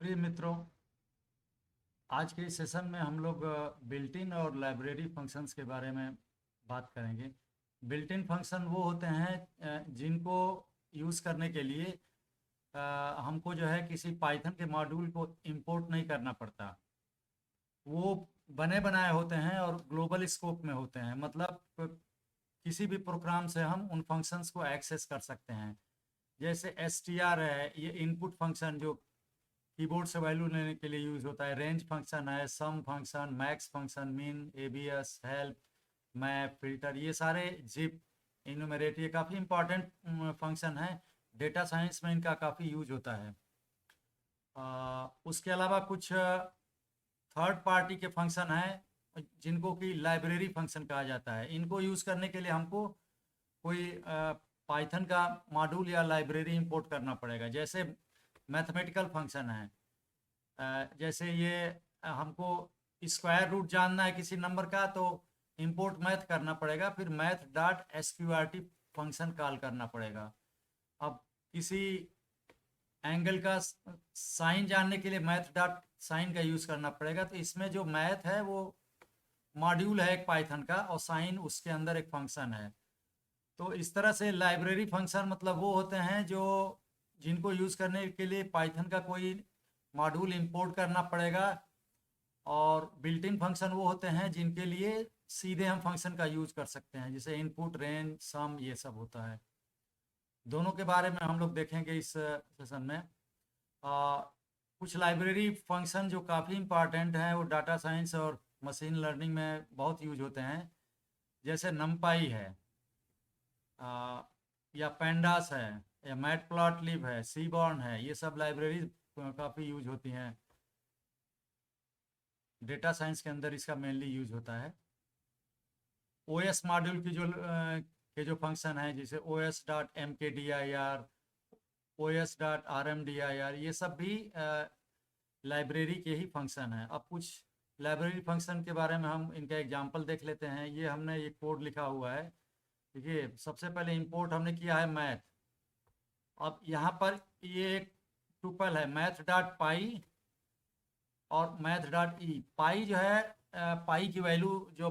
प्रिय मित्रों, आज के इस सेशन में हम लोग बिल्ट इन और लाइब्रेरी फंक्शंस के बारे में बात करेंगे। बिल्ट इन फंक्शन वो होते हैं जिनको यूज़ करने के लिए हमको जो है किसी पाइथन के मॉड्यूल को इंपोर्ट नहीं करना पड़ता। वो बने बनाए होते हैं और ग्लोबल स्कोप में होते हैं, मतलब किसी भी प्रोग्राम से हम उन फंक्शंस को एक्सेस कर सकते हैं। जैसे str है, ये इनपुट फंक्शन जो कीबोर्ड से वैल्यू लेने के लिए यूज होता है। रेंज फंक्शन है, सम फंक्शन, मैक्स फंक्शन, मिन, एबीएस, हेल्प, मैप, फिल्टर, ये सारे जिप, इनुमरेट, ये काफ़ी इंपॉर्टेंट फंक्शन है। डेटा साइंस में इनका काफ़ी यूज होता है। उसके अलावा कुछ थर्ड पार्टी के फंक्शन हैं जिनको कि लाइब्रेरी फंक्शन कहा जाता है। इनको यूज़ करने के लिए हमको कोई पाइथन का मॉड्यूल या लाइब्रेरी इंपोर्ट करना पड़ेगा। जैसे मैथमेटिकल फंक्शन है, जैसे ये हमको स्क्वायर रूट जानना है किसी नंबर का, तो इंपोर्ट मैथ करना पड़ेगा, फिर math dot SQRT function call करना पड़ेगा। अब किसी एंगल का साइन जानने के लिए मैथ डॉट साइन का यूज़ करना पड़ेगा। तो इसमें जो मैथ है वो मॉड्यूल है एक पाइथन का, और साइन उसके अंदर एक फंक्शन है। तो इस तरह से लाइब्रेरी फंक्शन मतलब वो होते हैं जो जिनको यूज़ करने के लिए पाइथन का कोई मॉड्यूल इंपोर्ट करना पड़ेगा। और बिल्ट इन फंक्शन वो होते हैं जिनके लिए सीधे हम फंक्शन का यूज कर सकते हैं, जैसे इनपुट, रेंज, सम, ये सब होता है। दोनों के बारे में हम लोग देखेंगे इस सेशन में। कुछ लाइब्रेरी फंक्शन जो काफ़ी इंपॉर्टेंट हैं वो डाटा साइंस और मशीन लर्निंग में बहुत यूज होते हैं। जैसे नमपाई है, आ, या पेंडास है, या मैटप्लॉटलिब है, सीबॉर्न है, ये सब लाइब्रेरी काफ़ी यूज होती हैं। डेटा साइंस के अंदर इसका मेनली यूज होता है। ओएस मॉड्यूल की जो फंक्शन है, जैसे OS dot M K D I R, OS dot R M D I R, ये सब भी लाइब्रेरी के ही फंक्शन है। अब कुछ लाइब्रेरी फंक्शन के बारे में हम इनका एग्जांपल देख लेते हैं। ये हमने ये कोड लिखा हुआ है। देखिए, सबसे पहले इंपोर्ट हमने किया है मैथ। अब यहाँ पर ये एक टुपल है, मैथ डॉट पाई और मैथ डॉट ई। पाई जो है, पाई की वैल्यू जो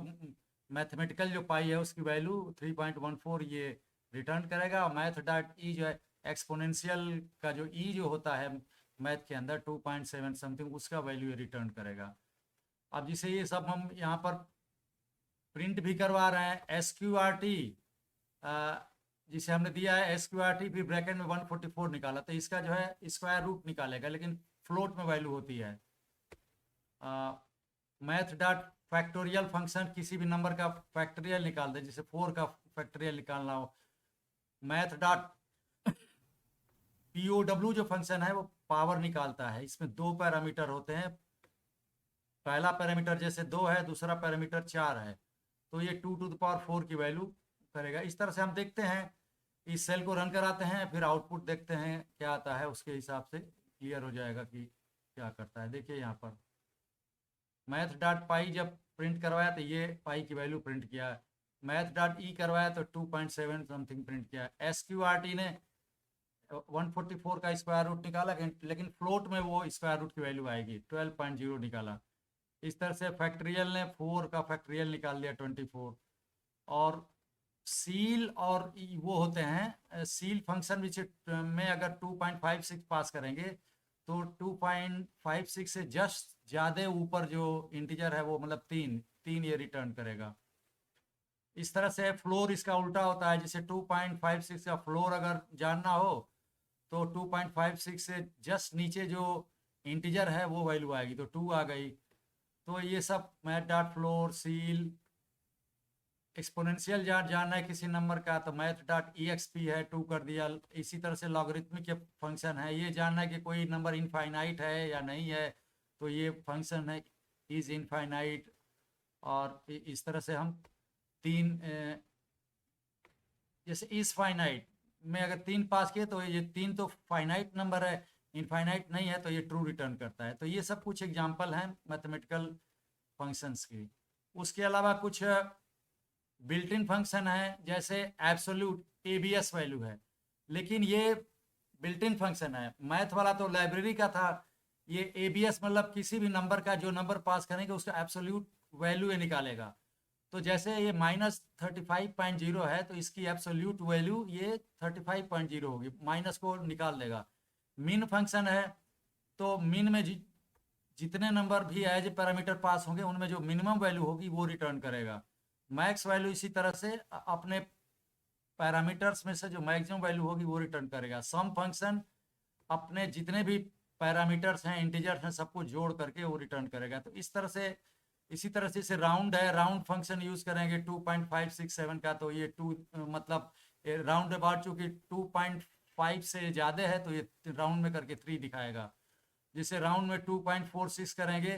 मैथमेटिकल जो पाई है उसकी वैल्यू 3.14 ये रिटर्न करेगा। और मैथ डॉट ई जो है एक्सपोनेंशियल का जो ई जो होता है मैथ के अंदर 2.7 समथिंग, उसका वैल्यू ये रिटर्न करेगा। अब जिसे ये सब हम यहाँ पर प्रिंट भी करवा रहे हैं, एस क्यू आर टी, जिसे हमने दिया है एस क्यू आर टी, फिर ब्रैकेट में 144 निकाला, तो इसका जो है स्क्वायर रूट निकालेगा, लेकिन फ्लोट में वैल्यू होती है। मैथ डॉट फैक्टोरियल फंक्शन किसी भी नंबर का फैक्टोरियल निकाल दे, जैसे 4 का फैक्टोरियल निकालना हो। मैथ डॉट पीओडब्ल्यू जो फंक्शन है वो पावर निकालता है। इसमें दो पैरामीटर होते हैं, पहला पैरामीटर जैसे 2 है, दूसरा पैरामीटर 4 है, तो ये 2 टू द पावर 4 की वैल्यू करेगा। इस तरह से हम देखते हैं, इस सेल को रन कराते हैं, फिर आउटपुट देखते हैं क्या आता है, उसके हिसाब से क्लियर हो जाएगा कि क्या करता है। देखिए यहाँ पर मैथ डॉट पाई जब प्रिंट करवाया तो ये पाई की वैल्यू प्रिंट किया। मैथ डॉट ई करवाया तो 2.7 समथिंग प्रिंट किया। एस क्यू आर टी ने 144 का स्क्वायर रूट निकाला, लेकिन फ्लोट में वो स्क्वायर रूट की वैल्यू आएगी, 12.0 निकाला। इस तरह से फैक्टरियल ने 4 का फैक्टरियल निकाल दिया, 24। और सील और वो होते हैं सील फंक्शन में अगर 2.56 पास करेंगे तो 2.56 से जस्ट ज़्यादा ऊपर जो इंटीजर है वो मतलब 3 3 ये रिटर्न करेगा। इस तरह से फ्लोर इसका उल्टा होता है, जैसे 2.56 का फ्लोर अगर जानना हो तो 2.56 से जस्ट नीचे जो इंटीजर है वो वैल्यू आएगी, तो 2 आ गई। तो ये सब math dot floor, seal, exponential जानना है किसी नंबर का तो math dot E x P है, 2 कर दिया। इसी तरह से लॉगरिथमिक के फंक्शन है, ये जानना है कि कोई नंबर इनफाइनाइट है या नहीं है, तो ये फंक्शन है इज इनफाइनाइट। और इस तरह से हम तीन जैसे इज फाइनाइट में अगर 3 पास किए तो ये 3 तो फाइनाइट नंबर है, इनफाइनाइट नहीं है, तो ये ट्रू रिटर्न करता है। तो ये सब कुछ एग्जाम्पल हैं मैथमेटिकल फंक्शंस की। उसके अलावा कुछ बिल्ट इन फंक्शन है, जैसे एब्सोल्यूट एबीएस वैल्यू है, लेकिन ये बिल्ट इन फंक्शन है। मैथ वाला तो लाइब्रेरी का था, ये एबीएस मतलब किसी भी नंबर का जो नंबर पास करेंगे उसका एब्सोल्यूट वैल्यू ये निकालेगा। तो जैसे ये -35.0 है तो इसकी एब्सोल्यूट वैल्यू ये 35.0 होगी, माइनस को निकाल देगा। मिन फंक्शन है तो मिन में जितने नंबर भी एज ए पैरामीटर पास होंगे उनमें जो मिनिमम वैल्यू होगी वो रिटर्न करेगा। मैक्स वैल्यू इसी तरह से अपने पैरामीटर्स में से जो मैक्सिमम वैल्यू होगी वो रिटर्न करेगा। सम फंक्शन अपने जितने भी पैरामीटर्स हैं, इंटीजर्स हैं, सबको जोड़ करके वो रिटर्न करेगा। तो इस तरह से इसी तरह से इसे राउंड है, राउंड फंक्शन यूज करेंगे 2.567 का, तो ये 2 मतलब राउंड अबाउट चूंकि 2.5 से ज़्यादा है तो ये राउंड में करके 3 दिखाएगा। जिसे राउंड में 2.46 करेंगे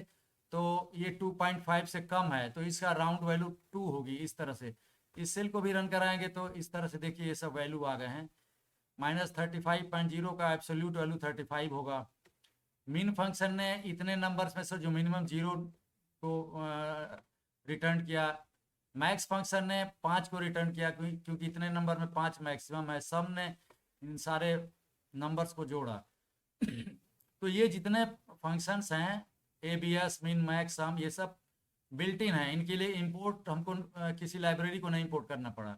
तो ये 2.5 से कम है तो इसका राउंड वैल्यू 2 होगी। इस तरह से इस सेल को भी रन कराएंगे तो इस तरह से देखिए ये सब वैल्यू आ गए हैं। -35.0 का एब्सोल्यूट वैल्यू 35 होगा। मिन फंक्शन ने इतने नंबर्स में से जो मिनिमम 0 को रिटर्न किया। मैक्स फंक्शन ने 5 को रिटर्न किया क्योंकि इतने नंबर में 5 मैक्सिमम है। सम ने इन सारे नंबर्स को जोड़ा। तो ये जितने फंक्शंस हैं एबीएस, मिन, मैक्स, सम, ये सब बिल्ट इन है, इनके लिए इंपोर्ट हमको किसी लाइब्रेरी को नहीं इंपोर्ट करना पड़ा।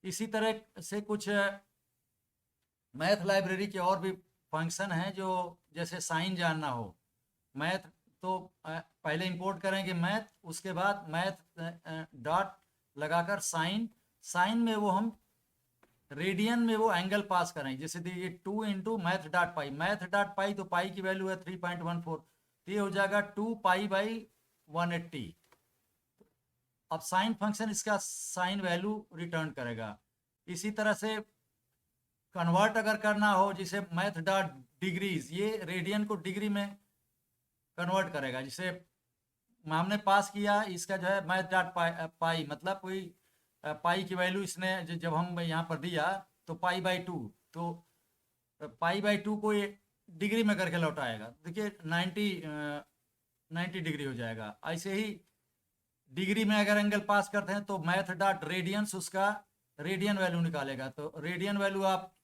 इसी तरह से कुछ मैथ लाइब्रेरी के और भी फंक्शन हैं जो जैसे साइन जानना हो मैथ तो पहले इंपोर्ट करेंगे मैथ, उसके बाद मैथ डॉट लगाकर साइन में वो हम रेडियन में वो एंगल पास करेंगे। जैसे देखिए 2 इंटू मैथ डॉट पाई, तो पाई की वैल्यू है 3.14, तो ये हो जाएगा 2 पाई बाई 180। अब साइन फंक्शन इसका साइन वैल्यू रिटर्न करेगा। इसी तरह से कन्वर्ट अगर करना हो जिसे मैथ डॉट डिग्रीज, ये रेडियन को डिग्री में कन्वर्ट करेगा। जिसे हमने पास किया इसका जो है मैथ डॉट पाई मतलब कोई पाई की वैल्यू इसने जब हम यहाँ पर दिया तो पाई/2, तो पाई/2 को ये डिग्री में करके लौटाएगा। देखिए 90 डिग्री हो जाएगा। ऐसे ही डिग्री में अगर एंगल पास करते हैं तो मैथ डॉट रेडियंस उसका रेडियन वैल्यू निकालेगा। तो रेडियन वैल्यू आप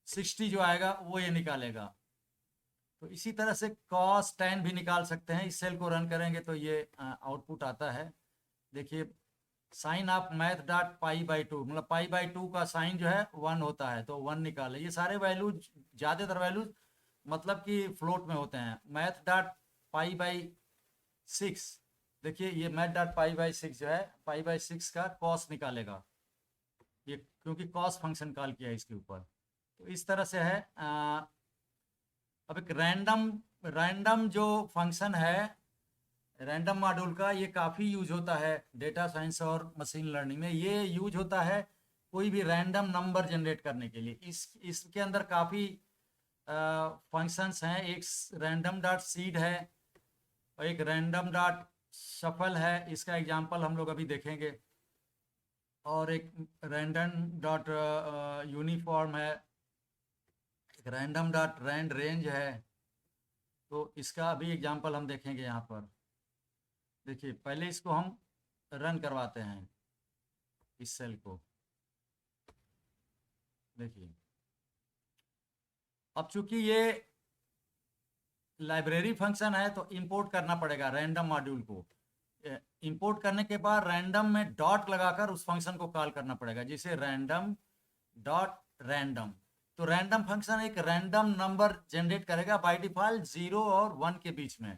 60 जो आएगा वो ये निकालेगा। तो इसी तरह से cos tan भी निकाल सकते हैं। इस सेल को रन करेंगे तो ये आउटपुट आता है। देखिए साइन ऑफ मैथ डॉट पाई/2 मतलब पाई/2 का साइन जो है 1 होता है तो 1 निकाले। ये सारे वैल्यू ज़्यादातर वैल्यूज मतलब कि फ्लोट में होते हैं। मैथ डॉट पाई/6, देखिए ये मैथ डॉट पाई/6 जो है पाई/6 का कॉस निकालेगा, ये क्योंकि कॉस फंक्शन कॉल किया है इसके ऊपर। तो इस तरह से है। अब एक रैंडम जो फंक्शन है रैंडम मॉड्यूल का, ये काफ़ी यूज होता है डेटा साइंस और मशीन लर्निंग में। ये यूज होता है कोई भी रैंडम नंबर जनरेट करने के लिए। इसके अंदर काफ़ी फंक्शंस हैं। एक रैंडम डॉट सीड है और एक रैंडम डॉट शफल है, इसका एग्जांपल हम लोग अभी देखेंगे। और एक रैंडम डॉट यूनिफॉर्म है, एक रैंडम डॉट रैंड रेंज है, तो इसका भी एग्जांपल हम देखेंगे यहाँ पर। देखिए पहले इसको हम रन करवाते हैं इस सेल को। देखिए अब चूंकि ये लाइब्रेरी फंक्शन है तो इंपोर्ट करना पड़ेगा रैंडम मॉड्यूल को। इंपोर्ट करने के बाद रैंडम में डॉट लगाकर उस फंक्शन को कॉल करना पड़ेगा, जिसे रैंडम डॉट रैंडम। तो रैंडम फंक्शन एक रैंडम नंबर जनरेट करेगा बाय डिफॉल्ट 0 और 1 के बीच में।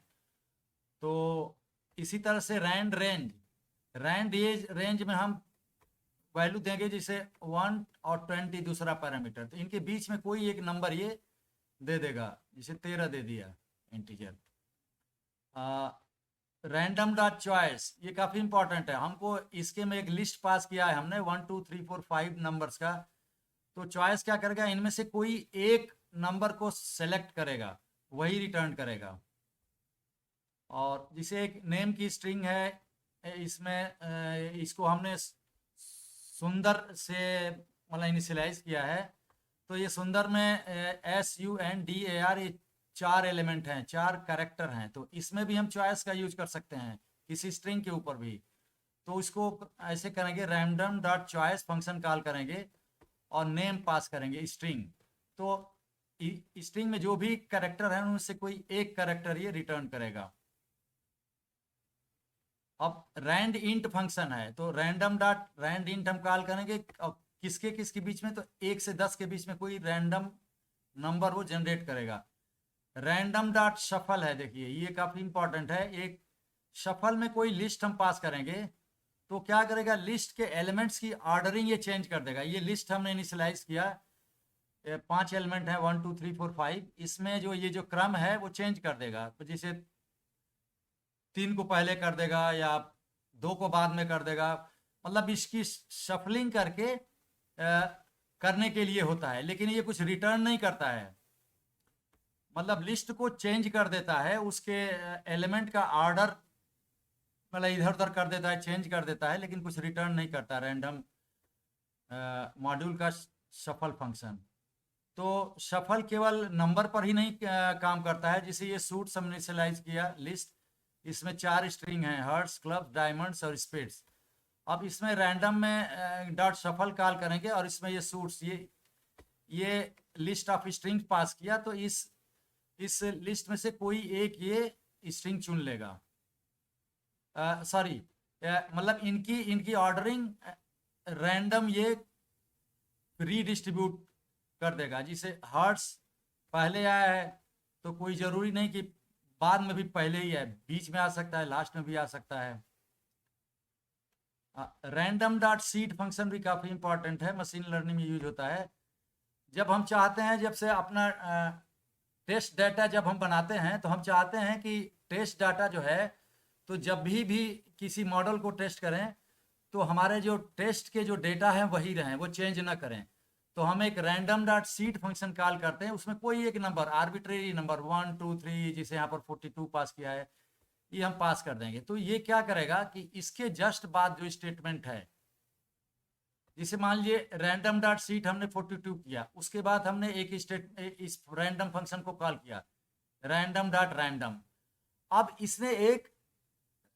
तो इसी तरह से रैंड रेंज में हम वैल्यू देंगे जिसे 1 और 20 दूसरा पैरामीटर, तो इनके बीच में कोई एक नंबर ये दे देगा, जिसे 13 दे दिया इंटीजर। रैंडम डॉट चॉइस ये काफ़ी इंपॉर्टेंट है। हमको इसके में एक लिस्ट पास किया है हमने 1 2 3 4 5 नंबर्स का। तो चॉइस क्या करेगा, इनमें से कोई एक नंबर को सेलेक्ट करेगा, वही रिटर्न करेगा। और जिसे एक नेम की स्ट्रिंग है, इसमें इसको हमने सुंदर से मतलब इनिशियलाइज किया है। तो ये सुंदर में SUNDAR ये 4 एलिमेंट हैं, 4 कैरेक्टर हैं। तो इसमें भी हम चॉइस का यूज कर सकते हैं किसी स्ट्रिंग के ऊपर भी। तो इसको ऐसे करेंगे, random dot choice function call करेंगे और नेम पास करेंगे स्ट्रिंग। तो स्ट्रिंग में जो भी कैरेक्टर है उनमें से कोई एक कैरेक्टर ये रिटर्न करेगा। अब रैंड इंट फंक्शन है, तो रैंडम डॉट रैंड इंट हम कॉल करेंगे अब किसके किसके बीच में, तो 1 से 10 के बीच में कोई रैंडम नंबर वो जनरेट करेगा। रैंडम डॉट शफल है, देखिए ये काफ़ी इंपॉर्टेंट है। एक शफल में कोई लिस्ट हम पास करेंगे तो क्या करेगा, लिस्ट के एलिमेंट्स की ऑर्डरिंग ये चेंज कर देगा। ये लिस्ट हमने इनिशियलाइज किया, 5 एलिमेंट है 1 2 3 4 5, इसमें जो ये जो क्रम है वो चेंज कर देगा। तो जैसे 3 को पहले कर देगा या 2 को बाद में कर देगा, मतलब इसकी शफलिंग करके करने के लिए होता है, लेकिन ये कुछ रिटर्न नहीं करता है। मतलब लिस्ट को चेंज कर देता है, उसके एलिमेंट का ऑर्डर मतलब इधर उधर कर देता है, चेंज कर देता है, लेकिन कुछ रिटर्न नहीं करता रैंडम मॉड्यूल का शफल फंक्शन। तो शफल केवल नंबर पर ही नहीं काम करता है। जैसे ये सूट हमने इनिशियलाइज किया लिस्ट, इसमें 4 स्ट्रिंग हैं, हर्ट्स, क्लब्स, डायमंड्स और स्पेड्स। अब इसमें रैंडम में डॉट शफल कॉल करेंगे और इसमें ये सूट्स ये लिस्ट ऑफ स्ट्रिंग पास किया, तो इस लिस्ट में से कोई एक ये स्ट्रिंग चुन लेगा। सॉरी, मतलब इनकी ऑर्डरिंग रैंडम ये रीडिस्ट्रीब्यूट कर देगा। जिसे हर्ट्स पहले आया है तो कोई ज़रूरी नहीं कि बाद में भी पहले ही है, बीच में आ सकता है, लास्ट में भी आ सकता है। रैंडम डॉट सीड फंक्शन भी काफ़ी इंपॉर्टेंट है, मशीन लर्निंग में यूज होता है। जब हम चाहते हैं, जब से अपना टेस्ट डाटा जब हम बनाते हैं तो हम चाहते हैं कि टेस्ट डाटा जो है, तो जब भी किसी मॉडल को टेस्ट करें तो हमारे जो टेस्ट के जो डेटा हैं वही रहें, वो चेंज ना करें। तो हम एक random dot seed function call करते हैं, उसमें कोई एक नंबर, आर्बिट्रेरी नंबर 1 2 3, जिसे यहाँ पर 42 पास किया है, ये हम पास कर देंगे। तो ये क्या करेगा कि इसके जस्ट बाद जो स्टेटमेंट है, जिसे मान लीजिए रैंडम डॉट सीट हमने 42 किया, उसके बाद हमने इस रैंडम फंक्शन को कॉल किया रैंडम डॉट रैंडम। अब इसने एक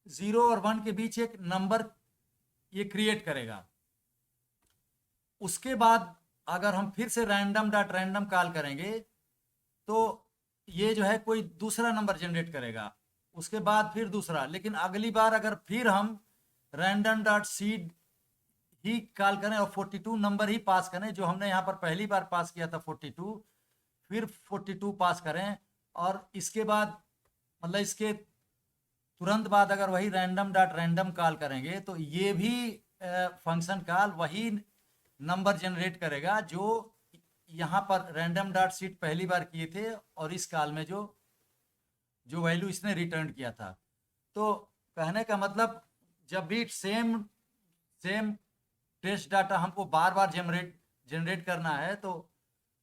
0 और 1 के बीच एक नंबर ये क्रिएट करेगा। उसके बाद अगर हम फिर से रैंडम डॉट रैंडम कॉल करेंगे तो ये जो है कोई दूसरा नंबर जनरेट करेगा, उसके बाद फिर दूसरा। लेकिन अगली बार अगर फिर हम रैंडम डॉट सीड ही कॉल करें और 42 नंबर ही पास करें, जो हमने यहाँ पर पहली बार पास किया था 42, फिर 42 पास करें, और इसके बाद मतलब इसके तुरंत बाद अगर वही रैंडम डॉट रैंडम कॉल करेंगे तो ये भी फंक्शन कॉल वही नंबर जनरेट करेगा जो यहाँ पर रैंडम डॉट सीट पहली बार किए थे, और इस कॉल में जो वैल्यू इसने रिटर्न किया था। तो कहने का मतलब, जब भी सेम टेस्ट डाटा हमको बार बार जनरेट करना है तो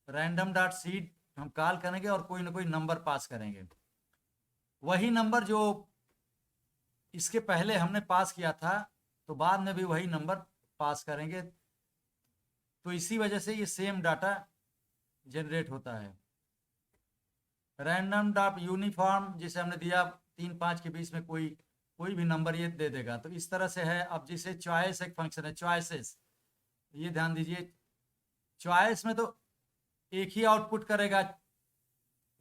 रैंडम डॉट सीड हम कॉल करेंगे और कोई ना कोई नंबर पास करेंगे। वही नंबर जो इसके पहले हमने पास किया था, तो बाद में भी वही नंबर पास करेंगे। तो इसी वजह से ये सेम डाटा जनरेट होता है। रैंडम डॉट यूनिफॉर्म जिसे हमने दिया 3 5 के बीच में कोई भी नंबर ये दे देगा। तो इस तरह से है। अब जैसे चॉइस एक फंक्शन है, चॉइसेस, ये ध्यान दीजिए, चॉइस में तो एक ही आउटपुट करेगा,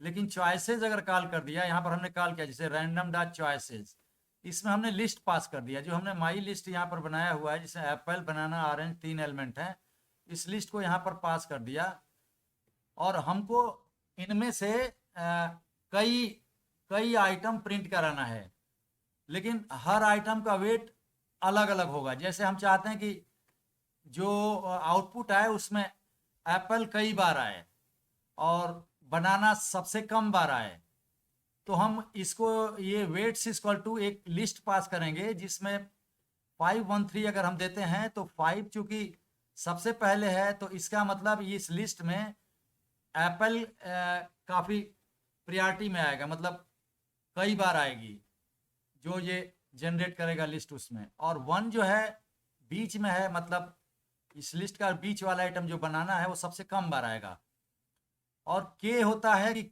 लेकिन चॉइसेस अगर कॉल कर दिया, यहाँ पर हमने कॉल किया जैसे रैंडम डॉट चॉइसेस, इसमें हमने लिस्ट पास कर दिया, जो हमने माई लिस्ट यहाँ पर बनाया हुआ है, जिसमें एप्पल, बनाना, ऑरेंज 3 एलिमेंट हैं, इस लिस्ट को यहाँ पर पास कर दिया, और हमको इनमें से कई आइटम प्रिंट कराना है, लेकिन हर आइटम का वेट अलग अलग होगा। जैसे हम चाहते हैं कि जो आउटपुट आए उसमें एप्पल कई बार आए और बनाना सबसे कम बार आए, तो हम इसको ये वेट्स इक्वल टू एक लिस्ट पास करेंगे जिसमें 513 अगर हम देते हैं तो 5 चूंकि सबसे पहले है, तो इसका मतलब इस लिस्ट में एप्पल काफ़ी प्रायोरिटी में आएगा, मतलब कई बार आएगी जो ये जनरेट करेगा लिस्ट उसमें। और 1 जो है बीच में है, मतलब इस लिस्ट का बीच वाला आइटम जो बनाना है वो सबसे कम बार आएगा। और के होता है कि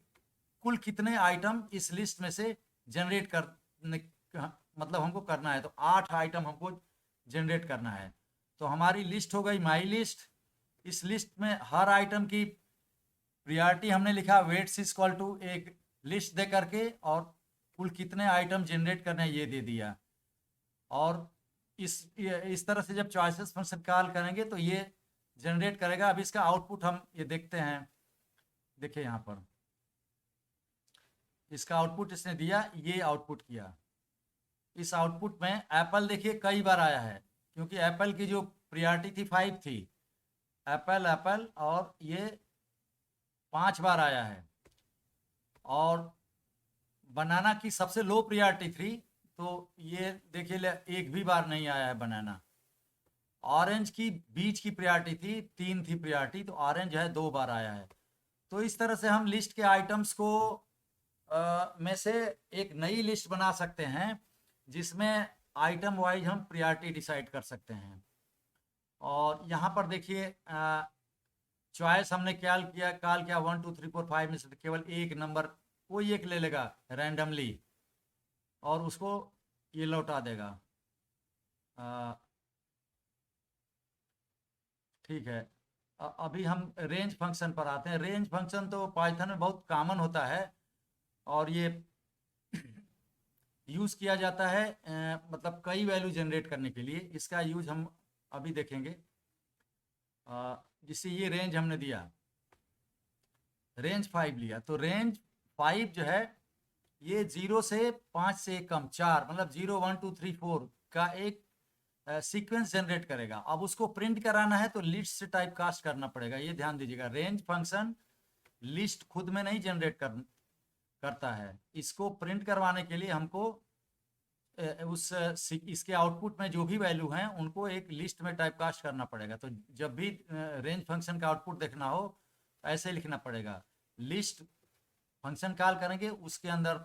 कुल कितने आइटम इस लिस्ट में से जनरेट करने, मतलब हमको करना है, तो 8 आइटम हमको जनरेट करना है। तो हमारी लिस्ट हो गई माई लिस्ट। इस लिस्ट में हर आइटम की प्रियॉरिटी हमने लिखा वेट्स इज इक्वल टू एक लिस्ट दे करके और कुल कितने आइटम जनरेट करने हैं ये दे दिया। और इस तरह से जब चॉइसेस फंक्शन कॉल करेंगे तो ये जनरेट करेगा। अब इसका आउटपुट हम ये देखते हैं, देखिए यहाँ पर इसका आउटपुट इसने दिया, ये आउटपुट किया। इस आउटपुट में एप्पल देखिए कई बार आया है, क्योंकि एप्पल की जो प्रियॉरिटी थी 5 थी, एप्पल एप्पल, और ये 5 बार आया है। और बनाना की सबसे लो प्रियॉरिटी थी, तो ये देखिए एक भी बार नहीं आया है बनाना। ऑरेंज की बीच की प्रियॉरिटी थी, 3 थी प्रियॉरिटी, तो ऑरेंज है 2 बार आया है। तो इस तरह से हम लिस्ट के आइटम्स को में से एक नई लिस्ट बना सकते हैं, जिसमें आइटम वाइज हम प्रियॉरिटी डिसाइड कर सकते हैं। और यहाँ पर देखिए चॉइस हमने कॉल किया 1 2 3 4 5 में से केवल एक नंबर कोई एक ले लेगा रैंडमली और उसको ये लौटा देगा। ठीक है, अभी हम रेंज फंक्शन पर आते हैं। रेंज फंक्शन तो पाइथन में बहुत कॉमन होता है और ये यूज़ किया जाता है मतलब कई वैल्यू जनरेट करने के लिए। इसका यूज हम अभी देखेंगे। जिससे ये रेंज हमने दिया, रेंज 5 लिया, तो रेंज 5 जो है ये 0 से 5 से कम 4 मतलब 0 1 2 3 4 का एक सीक्वेंस जनरेट करेगा। अब उसको प्रिंट कराना है तो लिस्ट से टाइप कास्ट करना पड़ेगा। ये ध्यान दीजिएगा, रेंज फंक्शन लिस्ट खुद में नहीं जनरेट करता है। इसको प्रिंट करवाने के लिए हमको इसके आउटपुट में जो भी वैल्यू हैं उनको एक लिस्ट में टाइप कास्ट करना पड़ेगा। तो जब भी रेंज फंक्शन का आउटपुट देखना हो ऐसे लिखना पड़ेगा, लिस्ट फंक्शन कॉल करेंगे, उसके अंदर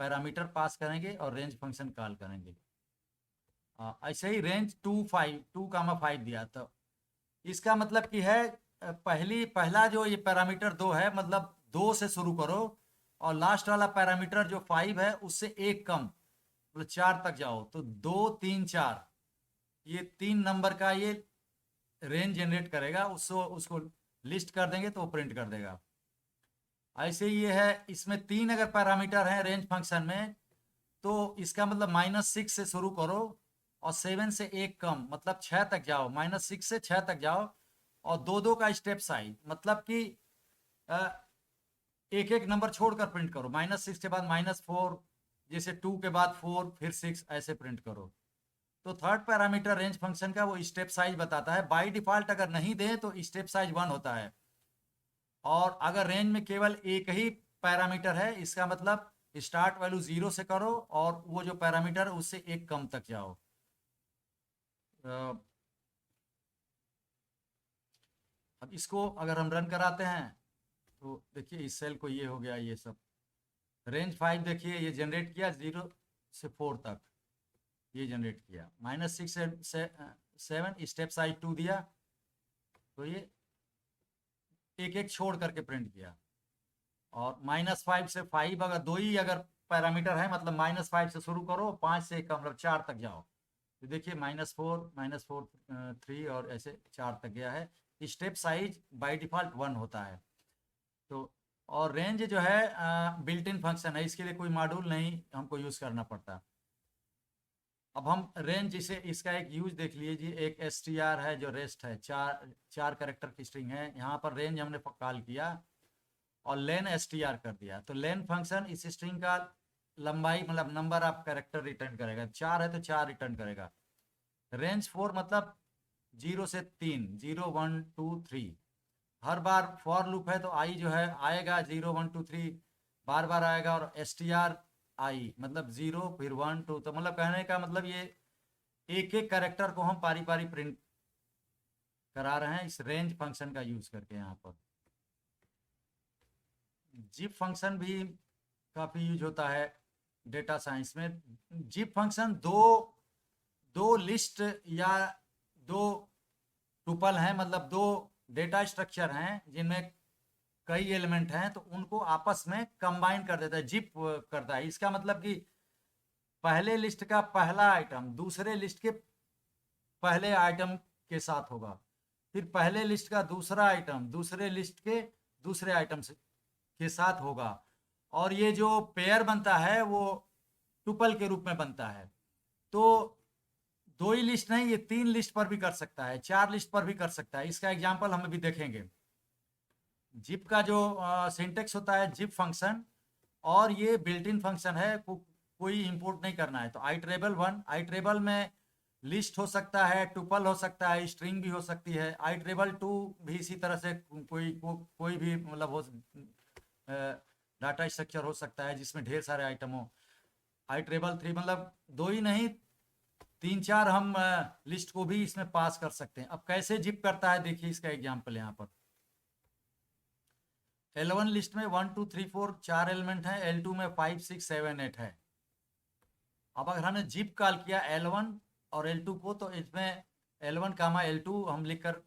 पैरामीटर पास करेंगे और रेंज फंक्शन कॉल करेंगे। ऐसे ही रेंज 2,5 दिया, तो इसका मतलब कि है पहला जो ये पैरामीटर 2 है, मतलब 2 से शुरू करो और लास्ट वाला पैरामीटर जो 5 है उससे एक कम मतलब 4 तक जाओ, तो 2 3 4 ये 3 नंबर का ये रेंज जनरेट करेगा। उसको लिस्ट कर देंगे तो वो प्रिंट कर देगा। ऐसे ये है, इसमें 3 अगर पैरामीटर हैं रेंज फंक्शन में, तो इसका मतलब -6 से शुरू करो और 7 से एक कम मतलब 6 तक जाओ, -6 से 6 तक जाओ और 2 का स्टेप साइज, मतलब कि एक एक नंबर छोड़कर प्रिंट करो। -6 के बाद -4, जैसे 2 के बाद 4 फिर 6 ऐसे प्रिंट करो। तो थर्ड पैरामीटर रेंज फंक्शन का वो स्टेप साइज बताता है। बाय डिफॉल्ट अगर नहीं दें तो स्टेप साइज 1 होता है, और अगर रेंज में केवल एक ही पैरामीटर है इसका मतलब स्टार्ट वैल्यू 0 से करो और वो जो पैरामीटर उससे एक कम तक जाओ। अब इसको अगर हम रन कराते हैं तो देखिए इस सेल को ये हो गया, ये सब रेंज 5 देखिए ये जनरेट किया 0 से 4 तक, ये जनरेट किया। -6 से 7 स्टेप साइज 2 दिया, तो ये एक एक छोड़ करके प्रिंट किया। और -5 से 5 अगर 2 ही अगर पैरामीटर है, मतलब -5 से शुरू करो 5 से कम मतलब 4 तक जाओ, तो देखिए -4 3 और ऐसे 4 तक गया है। स्टेप साइज बाय डिफ़ॉल्ट 1 होता है। तो और रेंज जो है बिल्ट इन फंक्शन है, इसके लिए कोई मॉड्यूल नहीं हमको यूज़ करना पड़ता। अब हम रेंज इसे इसका एक यूज देख लीजिए। एक str है जो रेस्ट है, चार कैरेक्टर की स्ट्रिंग है। यहाँ पर रेंज हमने कॉल किया और लेन str कर दिया, तो लेन फंक्शन इस स्ट्रिंग का लंबाई मतलब नंबर ऑफ कैरेक्टर रिटर्न करेगा। 4 है तो 4 रिटर्न करेगा। रेंज 4 मतलब 0 से 3, 0 1 2 3। हर बार फॉर लूप है तो आई जो है आएगा 0 1 2 3 बार बार आएगा, और str आई मतलब 0 फिर 1 2। तो मतलब कहने का मतलब ये एक एक कैरेक्टर को हम पारी पारी प्रिंट करा रहे हैं इस रेंज फंक्शन का यूज करके। यहाँ पर जिप फंक्शन भी काफ़ी यूज होता है डेटा साइंस में। जिप फंक्शन दो लिस्ट या 2 टुपल हैं, मतलब 2 डेटा स्ट्रक्चर हैं जिनमें कई एलिमेंट हैं, तो उनको आपस में कंबाइन कर देता है, जिप करता है। इसका मतलब कि पहले लिस्ट का पहला आइटम दूसरे लिस्ट के पहले आइटम के साथ होगा, फिर पहले लिस्ट का दूसरा आइटम दूसरे लिस्ट के दूसरे आइटम से के साथ होगा। और ये जो पेयर बनता है वो टुपल के रूप में बनता है। तो 2 ही लिस्ट नहीं, ये 3 लिस्ट पर भी कर सकता है, 4 लिस्ट पर भी कर सकता है। इसका एग्जाम्पल हम अभी देखेंगे। जिप का जो सिंटेक्स होता है जिप फंक्शन, और ये बिल्ट इन फंक्शन है, कोई इंपोर्ट नहीं करना है। तो आई ट्रेबल में लिस्ट हो सकता है, टुपल हो सकता है, स्ट्रिंग भी हो सकती है। आई ट्रेबल 2 भी इसी तरह से कोई भी मतलब हो डाटा स्ट्रक्चर हो सकता है जिसमें ढेर सारे आइटम हो। आई ट्रेबल 3 मतलब 2 ही नहीं, 3-4 हम लिस्ट को भी इसमें पास कर सकते हैं। अब कैसे जिप करता है देखिए, इसका एग्जाम्पल यहाँ पर। L1 लिस्ट में 1 2 3 4 4 एलिमेंट है, L2 में 5 6 7 8 है। अब अगर हमने जिप कॉल किया L1 और L2 को, तो इसमें L1 कामा L2 हम लिखकर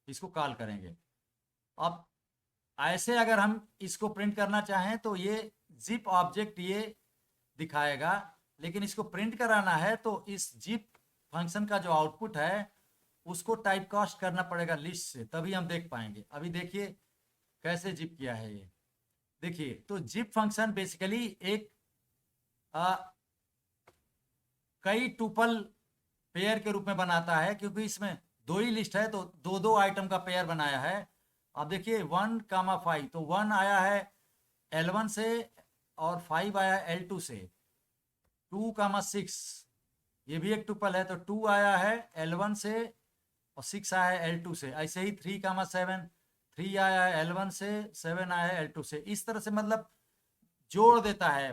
इसको कॉल करेंगे। अब ऐसे अगर हम इसको प्रिंट करना चाहें तो ये जिप ऑब्जेक्ट ये दिखाएगा, लेकिन इसको प्रिंट कराना है तो इस जिप फंक्शन का जो आउटपुट है उसको टाइप कास्ट करना पड़ेगा लिस्ट से, तभी हम देख पाएंगे। अभी देखिए कैसे जिप किया है ये। देखिए, तो जिप फंक्शन बेसिकली एक कई टुपल पेयर के रूप में बनाता है, क्योंकि इसमें 2 ही लिस्ट है तो 2-2 आइटम का पेयर बनाया है। अब देखिए 1 कामा 5, तो 1 आया है L1 से और 5 आया है L2 से। 2 कामा 6 ये भी एक टुपल है, तो 2 आया है L1 से और 6 आया है L2 से। ऐसे ही 3 कामा 7, 3 आया है L1 से, 7 आया है L2 से। इस तरह से मतलब जोड़ देता है,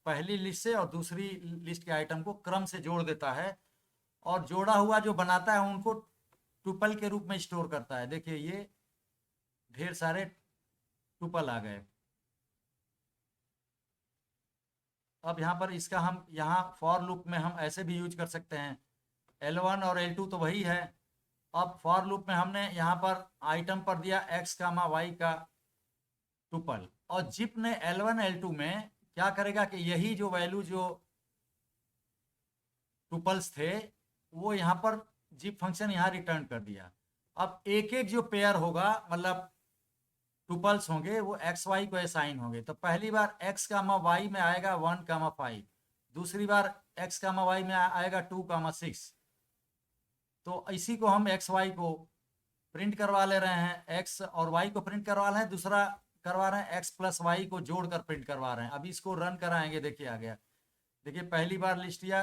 पहली लिस्ट से और दूसरी लिस्ट के आइटम को क्रम से जोड़ देता है, और जोड़ा हुआ जो बनाता है उनको टुपल के रूप में स्टोर करता है। देखिए ये ढेर सारे टुपल आ गए। अब यहाँ पर इसका हम यहाँ फॉर लूप में हम ऐसे भी यूज कर सकते हैं। L1 और L2 तो वही है। अब फॉर लूप में हमने यहाँ पर आइटम पर दिया x कामा y का टुपल, और जिप ने L1 L2 में क्या करेगा कि यही जो वैल्यू जो टुपल्स थे वो यहाँ पर जिप फंक्शन यहाँ रिटर्न कर दिया। अब एक एक जो पेयर होगा मतलब टुपल्स होंगे वो एक्स वाई को असाइन होंगे। तो पहली बार x कामा वाई में आएगा 1 कामा 5, दूसरी बार x कामा वाई में आएगा 2 कामा 6। तो इसी को हम एक्स वाई को प्रिंट करवा ले रहे हैं, x और y को प्रिंट करवा रहे हैं, दूसरा करवा रहे हैं x प्लस वाई को जोड़कर प्रिंट करवा रहे हैं। अभी इसको रन कराएंगे, देखिए आ गया। देखिए पहली बार लिस्ट या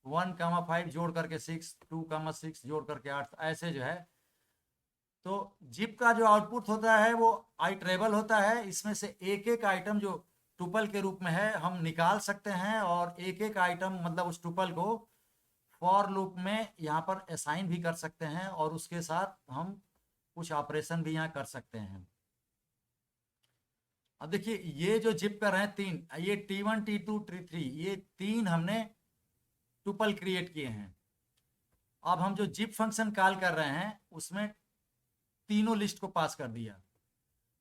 1 कामा 5 जोड़ करके 6, 2 कामा 6 जोड़ करके 8, ऐसे जो है। तो जिप का जो आउटपुट होता है वो आई ट्रेबल होता है। इसमें से एक एक आइटम जो टुपल के रूप में है हम निकाल सकते हैं, और एक एक आइटम मतलब उस टुपल को फॉर लूप में यहाँ पर असाइन भी कर सकते हैं, और उसके साथ हम कुछ ऑपरेशन भी यहाँ कर सकते हैं। अब देखिए ये जो जिप कर रहे हैं 3, ये T1 T2 T3, ये 3 हमने टुपल क्रिएट किए हैं। अब हम जो जिप फंक्शन कॉल कर रहे हैं उसमें तीनों लिस्ट को पास कर दिया।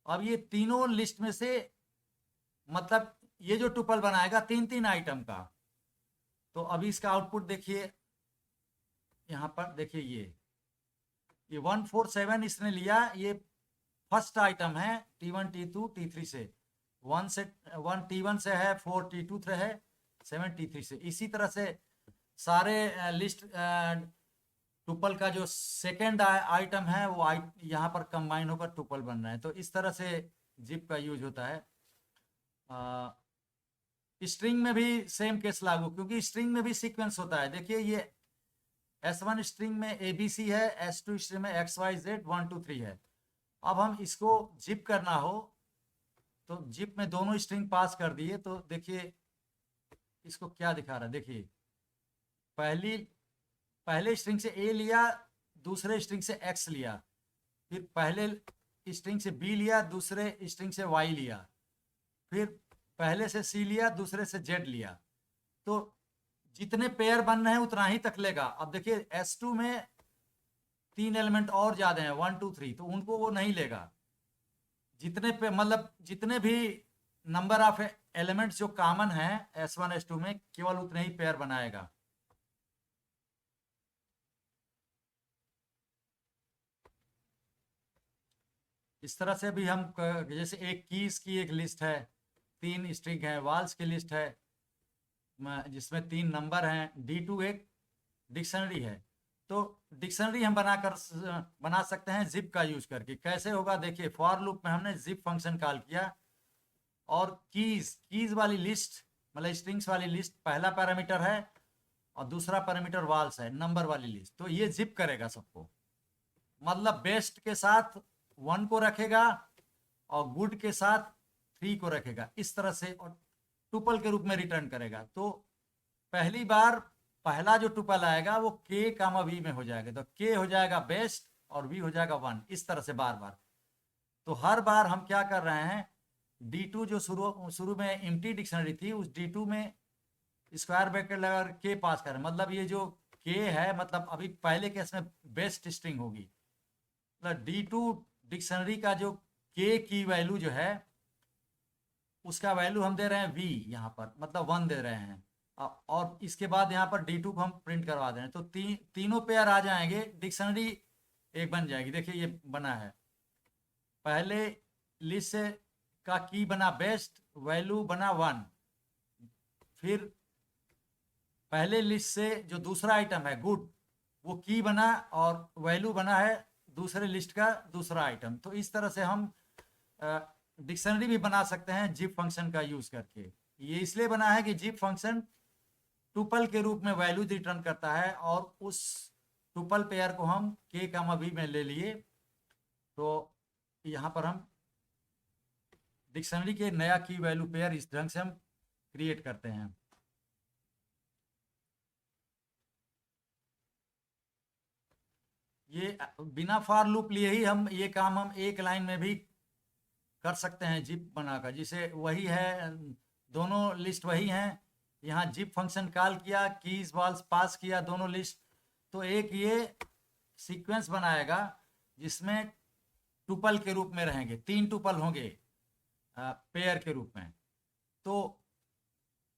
अब ये तीनों लिस्ट में से मतलब ये जो टुपल बनाएगा 3-3 आइटम का। तो अभी इसका आउटपुट देखिए, यहाँ पर देखिए ये 1 4 7 इसने लिया, ये फर्स्ट आइटम है T1 T2 T3 से। 1 T1 से है, 4 T2 से है, 7 T3 से। इसी तरह से सारे लिस्ट टुपल का जो सेकेंड आइटम है वो यहाँ पर कंबाइन होकर टुपल बन रहा है। तो इस तरह से जिप का यूज होता है। स्ट्रिंग में भी सेम केस लागू, क्योंकि स्ट्रिंग में भी सीक्वेंस होता है। देखिए ये S1 स्ट्रिंग में ABC है, S2 स्ट्रिंग में XYZ 1 2 3 है। अब हम इसको जिप करना हो तो जिप में दोनों स्ट्रिंग पास कर दिए। तो देखिए इसको क्या दिखा रहा है, देखिए पहले स्ट्रिंग से A लिया, दूसरे स्ट्रिंग से X लिया, फिर पहले स्ट्रिंग से B लिया, दूसरे स्ट्रिंग से Y लिया, फिर पहले से C लिया, दूसरे से Z लिया। तो जितने पेयर बन रहे हैं उतना ही तक लेगा। अब देखिए S2 में 3 एलिमेंट और ज्यादा हैं 1 2 3, तो उनको वो नहीं लेगा। जितने पे मतलब जितने भी नंबर ऑफ एलिमेंट्स जो कॉमन है S1 S2 में, केवल उतने ही पेयर बनाएगा। इस तरह से भी हम जैसे एक कीज की एक लिस्ट है, 3 स्ट्रिंग है, वाल्स की लिस्ट है जिसमें 3 नंबर हैं, D2 एक डिक्शनरी है। तो डिक्शनरी हम बना सकते हैं जिप का यूज करके। कैसे होगा देखिए, फॉर लूप में हमने जिप फंक्शन कॉल किया और कीज वाली लिस्ट मतलब स्ट्रिंग्स वाली लिस्ट पहला पैरामीटर है और दूसरा पैरामीटर वाल्स है, नंबर वाली लिस्ट। तो ये जिप करेगा सबको, मतलब बेस्ट के साथ 1 को रखेगा और गुड के साथ 3 को रखेगा, इस तरह से, और टुपल के रूप में रिटर्न करेगा। तो पहली बार पहला जो टुपल आएगा वो k कामा v में हो जाएगा, तो k हो जाएगा बेस्ट और v हो जाएगा 1, इस तरह से बार बार। तो हर बार हम क्या कर रहे हैं, D2 जो शुरू में एम्प्टी डिक्शनरी थी, उस D2 में स्क्वायर ब्रैकेट लगा k पास करें, मतलब ये जो k है, मतलब अभी पहले केस में बेस्ट स्ट्रिंग होगी, मतलब D2 डिक्शनरी का जो k की वैल्यू जो है उसका वैल्यू हम दे रहे हैं v यहाँ पर, मतलब 1 दे रहे हैं। और इसके बाद यहाँ पर D2 को हम प्रिंट करवा दे रहे हैं, तो तीनों पेयर आ जाएंगे, डिक्शनरी एक बन जाएगी। देखिए ये बना है, पहले लिस्ट से का की बना बेस्ट, वैल्यू बना 1, फिर पहले लिस्ट से जो दूसरा आइटम है गुड, वो की बना और वैल्यू बना है दूसरे लिस्ट का दूसरा आइटम। तो इस तरह से हम डिक्शनरी भी बना सकते हैं जिप फंक्शन का यूज करके। ये इसलिए बना है कि जिप फंक्शन टुपल के रूप में वैल्यू रिटर्न करता है और उस टुपल पेयर को हम k कामा v में ले लिए, तो यहाँ पर हम डिक्शनरी के नया की वैल्यू पेयर इस ढंग से हम क्रिएट करते हैं। ये बिना फॉर लूप लिए ही हम ये काम हम एक लाइन में भी कर सकते हैं जिप बनाकर, जिसे वही है, दोनों लिस्ट वही हैं। यहाँ जिप फंक्शन कॉल किया, कीज वाल्स पास किया दोनों लिस्ट, तो एक ये सीक्वेंस बनाएगा जिसमें टुपल के रूप में रहेंगे, 3 टुपल होंगे पेयर के रूप में। तो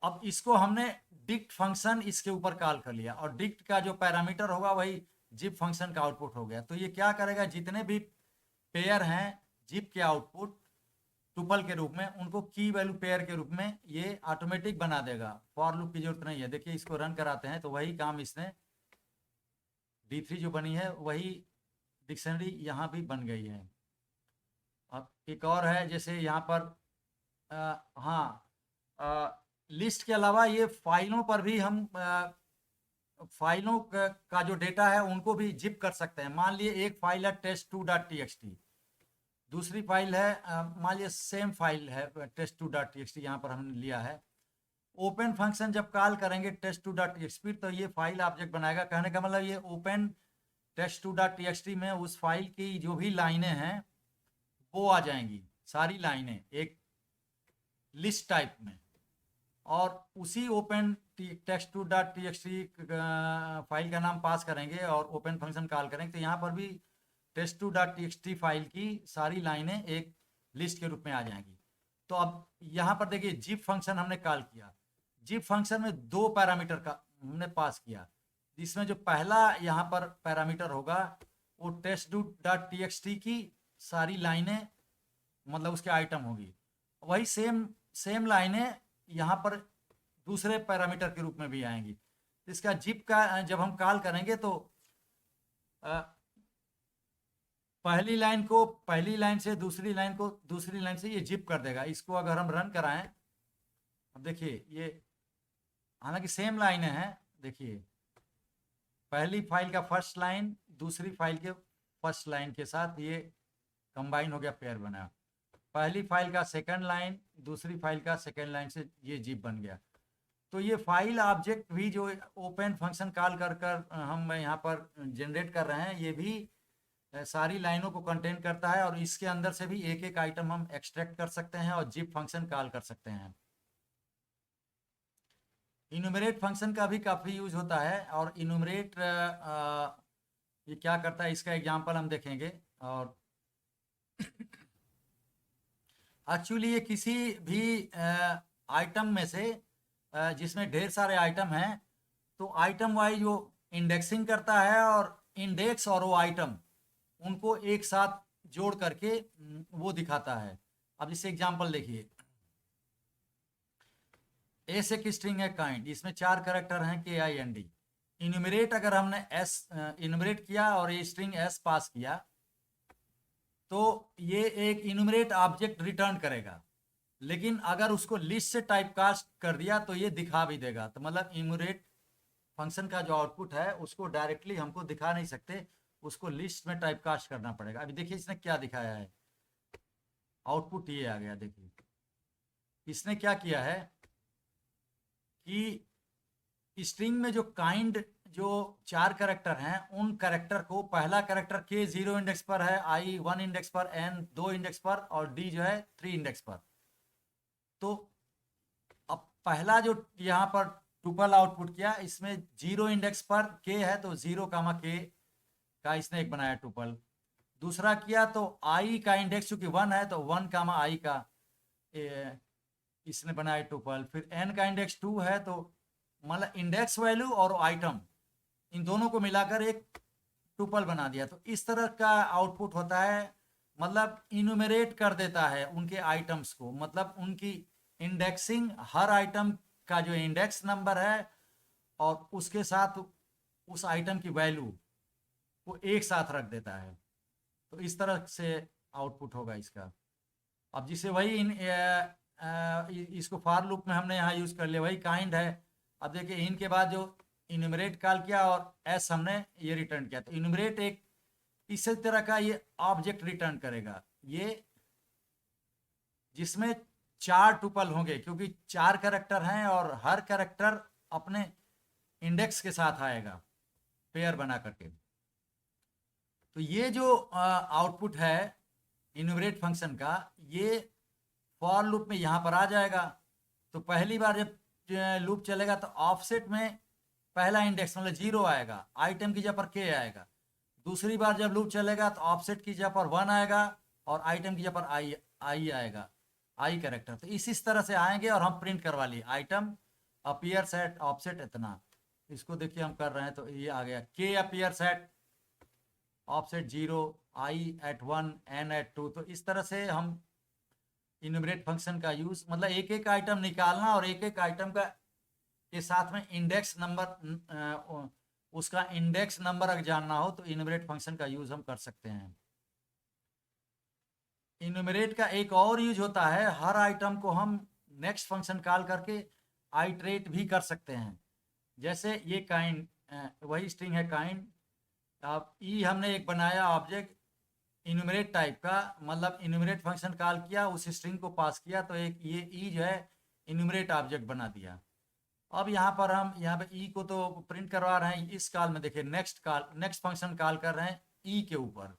अब इसको हमने डिक्ट फंक्शन इसके ऊपर कॉल कर लिया और डिक्ट का जो पैरामीटर होगा वही जिप फंक्शन का आउटपुट हो गया। तो ये क्या करेगा, जितने भी पेयर हैं जिप के आउटपुट टुपल के रूप में, उनको की वैल्यू पेयर के रूप में ये ऑटोमेटिक बना देगा, फॉर लूप की जरूरत नहीं है। देखिए इसको रन कराते हैं तो वही काम इसने D3 जो बनी है वही डिक्शनरी यहाँ भी बन गई है। अब एक और है, जैसे यहाँ पर लिस्ट के अलावा ये फाइलों पर भी हम फाइलों का जो डेटा है उनको भी जिप कर सकते हैं। मान लिए एक फाइल है test2.txt, दूसरी फाइल है मान लिया सेम फाइल है test2.txt, यहाँ पर हमने लिया है। ओपन फंक्शन जब कॉल करेंगे test2.txt तो ये फाइल ऑब्जेक्ट बनाएगा। कहने का मतलब ये ओपन test2.txt में उस फाइल की जो भी लाइनें हैं वो आ जाएंगी, सारी लाइनें एक लिस्ट टाइप में, और उसी ओपन test2.txt फाइल का नाम पास करेंगे और ओपन फंक्शन कॉल करेंगे, तो यहाँ पर भी test2.txt फाइल की सारी लाइनें एक लिस्ट के रूप में आ जाएंगी। तो अब यहाँ पर देखिए जिप फंक्शन हमने कॉल किया, जिप फंक्शन में 2 पैरामीटर का हमने पास किया, जिसमें जो पहला यहाँ पर पैरामीटर होगा वो test2.txt की सारी लाइनें मतलब उसके आइटम होगी, वही सेम लाइनें यहाँ पर दूसरे पैरामीटर के रूप में भी आएंगी। इसका जिप का जब हम कॉल करेंगे तो पहली लाइन से दूसरी लाइन को दूसरी लाइन से ये जिप कर देगा। इसको अगर हम रन कराएं, अब देखिए ये हालांकि सेम लाइनें हैं, देखिए पहली फाइल का फर्स्ट लाइन दूसरी फाइल के फर्स्ट लाइन के साथ ये कंबाइन हो गया, पेयर बना। पहली फाइल का सेकंड लाइन दूसरी फाइल का सेकंड लाइन से ये जिप बन गया। तो ये फाइल ऑब्जेक्ट भी जो ओपन फंक्शन कॉल कर हम यहाँ पर जनरेट कर रहे हैं, ये भी सारी लाइनों को कंटेन करता है और इसके अंदर से भी एक एक आइटम हम एक्सट्रैक्ट कर सकते हैं और जिप फंक्शन कॉल कर सकते हैं। इनुमरेट फंक्शन का भी काफ़ी यूज होता है, और इनुमरेट ये क्या करता है इसका एग्जांपल हम देखेंगे। और एक्चुअली ये किसी भी आइटम में से जिसमें ढेर सारे आइटम हैं, तो आइटम वाइज वो इंडेक्सिंग करता है और इंडेक्स और वो आइटम उनको एक साथ जोड़ करके वो दिखाता है। अब जैसे एग्जांपल देखिए, एस एक स्ट्रिंग है काइंड, इसमें 4 कैरेक्टर हैं KIND। इन्यूमरेट अगर हमने एस इन्यूमरेट किया और ये स्ट्रिंग एस पास किया तो ये एक इन्यूमरेट ऑब्जेक्ट रिटर्न करेगा, लेकिन अगर उसको लिस्ट से टाइप कास्ट कर दिया तो ये दिखा भी देगा। तो मतलब इन्यूमरेट फंक्शन का जो आउटपुट है उसको डायरेक्टली हमको दिखा नहीं सकते, उसको लिस्ट में टाइप कास्ट करना पड़ेगा। अभी देखिए इसने क्या दिखाया है, आउटपुट ये आ गया। देखिए इसने क्या किया है कि स्ट्रिंग में जो काइंड जो 4 कैरेक्टर हैं उन कैरेक्टर को, पहला कैरेक्टर K 0 इंडेक्स पर है, I 1 इंडेक्स पर, N 2 इंडेक्स पर और D जो है 3 इंडेक्स पर। तो अब पहला जो यहाँ पर टुपल आउटपुट किया, इसमें 0 इंडेक्स पर K है तो 0, K का इसने एक बनाया टुपल। दूसरा किया तो I का इंडेक्स चूंकि 1 है तो 1, I का इसने बनाया टुपल। फिर N का इंडेक्स 2 है तो मतलब इंडेक्स वैल्यू और आइटम इन दोनों को मिलाकर एक टुपल बना दिया। तो इस तरह का आउटपुट होता है, मतलब इन्यूमरेट कर देता है उनके आइटम्स को, मतलब उनकी इंडेक्सिंग, हर आइटम का जो इंडेक्स नंबर है और उसके साथ उस आइटम की वैल्यू को एक साथ रख देता है। तो इस तरह से आउटपुट होगा इसका। अब जिसे वही इसको फॉर लूप में हमने यहाँ यूज कर लिया, वही काइंड है। अब देखिए इनके बाद जो इन्यूमरेट कॉल किया और एस हमने ये रिटर्न किया, तो इन्यूमरेट एक इसी तरह का ये ऑब्जेक्ट रिटर्न करेगा, ये जिसमें 4 टुपल होंगे, क्योंकि 4 कैरेक्टर हैं और हर कैरेक्टर अपने इंडेक्स के साथ आएगा पेयर बना करके। तो ये जो आउटपुट है इन्यूमरेट फंक्शन का, ये फॉर लूप में यहाँ पर आ जाएगा। तो पहली बार जब लूप चलेगा तो ऑफसेट में पहला इंडेक्स मतलब 0 आएगा, आइटम की जगह पर K आएगा। दूसरी बार जब लूप चलेगा तो ऑफसेट की जगह पर 1 आएगा और आइटम की जगह पर I आएगा, I कैरेक्टर। तो इस तरह से आएंगे और हम प्रिंट करवा लिए आइटम अपीयर्स एट ऑफसेट इतना। इसको देखिए हम कर रहे हैं तो ये आ गया K appears at offset 0, I at 1, N at 2। तो इस तरह से हम इन्यूमरेट फंक्शन का यूज, मतलब एक एक आइटम निकालना और एक एक आइटम का के साथ में इंडेक्स नंबर, उसका इंडेक्स नंबर अगर जानना हो तो इन्यूमरेट फंक्शन का यूज हम कर सकते हैं। इन्यूमरेट का एक और यूज होता है, हर आइटम को हम नेक्स्ट फंक्शन कॉल करके आइटरेट भी कर सकते हैं। जैसे ये काइंड, वही स्ट्रिंग है काइंड। अब ई हमने एक बनाया ऑब्जेक्ट इन्यूमरेट टाइप का, मतलब इन्यूमरेट फंक्शन कॉल किया, उस स्ट्रिंग को पास किया तो एक ये ई जो है इन्यूमरेट ऑब्जेक्ट बना दिया। अब यहाँ पर हम यहाँ पे ई को तो प्रिंट करवा रहे हैं, इस कॉल में देखिए नेक्स्ट फंक्शन कॉल कर रहे हैं ई के ऊपर।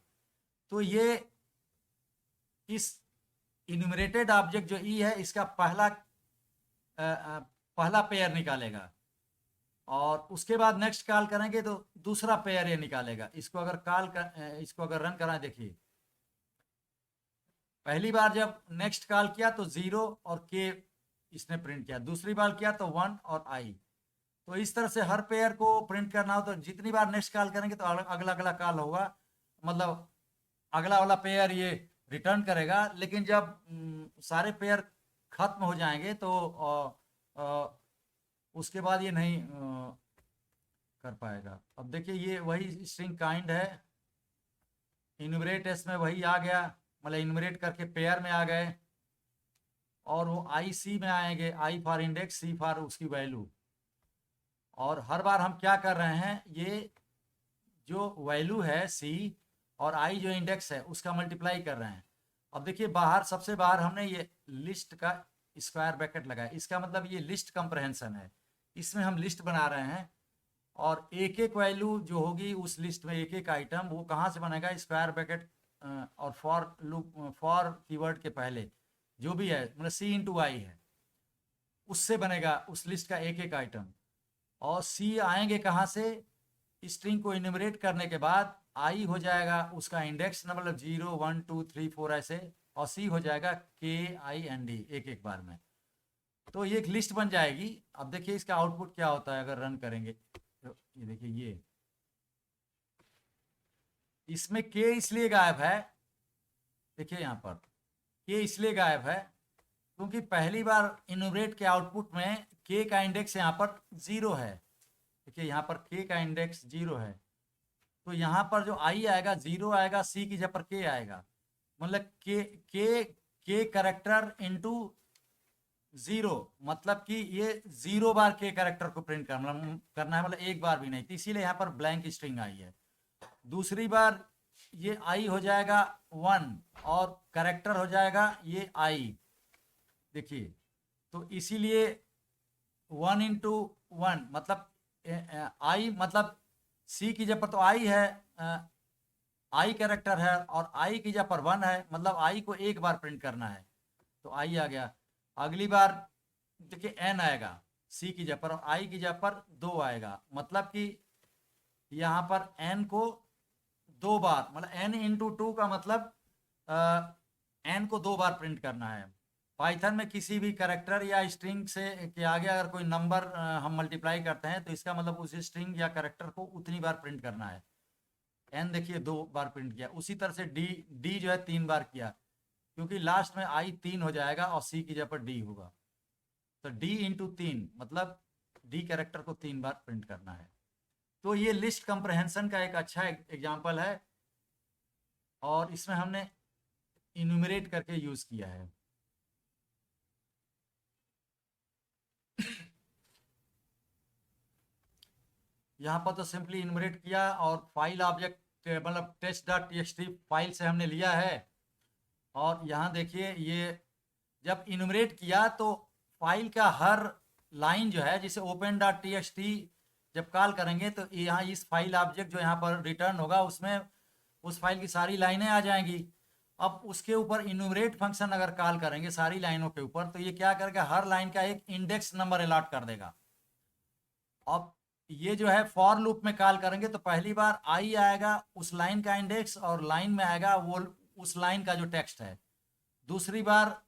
तो ये इस इन्यूमरेटेड ऑब्जेक्ट जो ई है इसका पहला पेयर निकालेगा और उसके बाद नेक्स्ट कॉल करेंगे तो दूसरा पेयर ये निकालेगा। इसको अगर रन कराएं, देखिए पहली बार जब नेक्स्ट कॉल किया तो 0 और K इसने प्रिंट किया, दूसरी बार किया तो 1 और I। तो इस तरह से हर पेयर को प्रिंट करना हो तो जितनी बार नेक्स्ट कॉल करेंगे तो अगला अगला कॉल होगा, मतलब अगला वाला पेयर ये रिटर्न करेगा। लेकिन जब सारे पेयर खत्म हो जाएंगे तो उसके बाद ये नहीं कर पाएगा। अब देखिए ये वही स्ट्रिंग काइंड है, इन्यूमरेट एस में वही आ गया, मतलब इन्यूमरेट करके पेयर में आ गए और वो I C में आएंगे, I for index, C for उसकी वैल्यू। और हर बार हम क्या कर रहे हैं, ये जो वैल्यू है C और I जो इंडेक्स है उसका मल्टीप्लाई कर रहे हैं। अब देखिए बाहर, सबसे बाहर हमने ये लिस्ट का स्क्वायर ब्रैकेट लगाया, इसका मतलब ये लिस्ट कंप्रहेंशन है, इसमें हम लिस्ट बना रहे हैं और एक एक वैल्यू जो होगी उस लिस्ट में, एक एक आइटम वो कहाँ से बनेगा, स्क्वायर ब्रैकेट और फॉर कीवर्ड के पहले जो भी है, मतलब C इंटू I है, उससे बनेगा उस लिस्ट का एक एक आइटम। और C आएंगे कहाँ से, स्ट्रिंग को इन्यूमरेट करने के बाद I हो जाएगा उसका इंडेक्स नंबर, मतलब 0, 1, 2, 3, 4 ऐसे, और C हो जाएगा KIND एक एक बार में। तो ये एक लिस्ट बन जाएगी। अब देखिए इसका आउटपुट क्या होता है अगर रन करेंगे तो ये देखिए, ये इसमें K इसलिए गायब है देखिए यहाँ पर के इसलिए गायब है क्योंकि पहली बार इन्यूमरेट के आउटपुट में के का इंडेक्स यहाँ पर 0 है। देखिए यहाँ पर के का इंडेक्स 0 है, तो यहाँ पर जो आई आएगा 0 आएगा, सी की जगह पर के आएगा, मतलब के करेक्टर इंटू 0, मतलब कि ये 0 बार के करेक्टर को प्रिंट करना है, मतलब एक बार भी नहीं, तो इसीलिए यहाँ पर ब्लैंक स्ट्रिंग आई है। दूसरी बार ये आई हो जाएगा 1 और करेक्टर हो जाएगा ये आई, देखिए, तो इसीलिए 1 इंटू 1 मतलब आई, मतलब सी की जगह पर तो आई है, आई कैरेक्टर है, और आई की जगह पर 1 है, मतलब आई को एक बार प्रिंट करना है, तो आई आ गया। अगली बार देखिए एन आएगा सी की जगह पर, और आई की जगह पर 2 आएगा, मतलब कि यहाँ पर एन को 2 बार, मतलब एन इंटू 2 का मतलब एन को 2 बार प्रिंट करना है। पाइथन में किसी भी कैरेक्टर या स्ट्रिंग से के आगे अगर कोई नंबर हम मल्टीप्लाई करते हैं तो इसका मतलब उस स्ट्रिंग या कैरेक्टर को उतनी बार प्रिंट करना है। एन देखिए 2 बार प्रिंट किया, उसी तरह से डी जो है 3 बार किया, क्योंकि लास्ट में आई 3 हो जाएगा और सी की जगह पर डी होगा, तो डी इंटू 3 मतलब डी कैरेक्टर को 3 बार प्रिंट करना है। तो ये लिस्ट कंप्रहेंशन का एक अच्छा एग्जाम्पल है, और इसमें हमने इन्यूमरेट करके यूज किया है। यहाँ पर तो सिंपली इन्यूमरेट किया और फाइल ऑब्जेक्ट मतलब test.txt फाइल से हमने लिया है, और यहाँ देखिए ये जब इन्यूमरेट किया तो फाइल का हर लाइन जो है, जिसे open.txt जब कॉल करेंगे तो यहाँ इस फाइल ऑब्जेक्ट जो यहाँ पर रिटर्न होगा उसमें उस फाइल की सारी लाइनें आ जाएंगी। अब उसके ऊपर इन्यूमरेट फंक्शन अगर कॉल करेंगे सारी लाइनों के ऊपर, तो ये क्या करेगा, हर लाइन का एक इंडेक्स नंबर अलॉट कर देगा। अब ये जो है फॉर लूप में कॉल करेंगे तो पहली बार आई आएगा उस लाइन का इंडेक्स, और लाइन में आएगा वो उस लाइन का जो टेक्स्ट है। दूसरी बार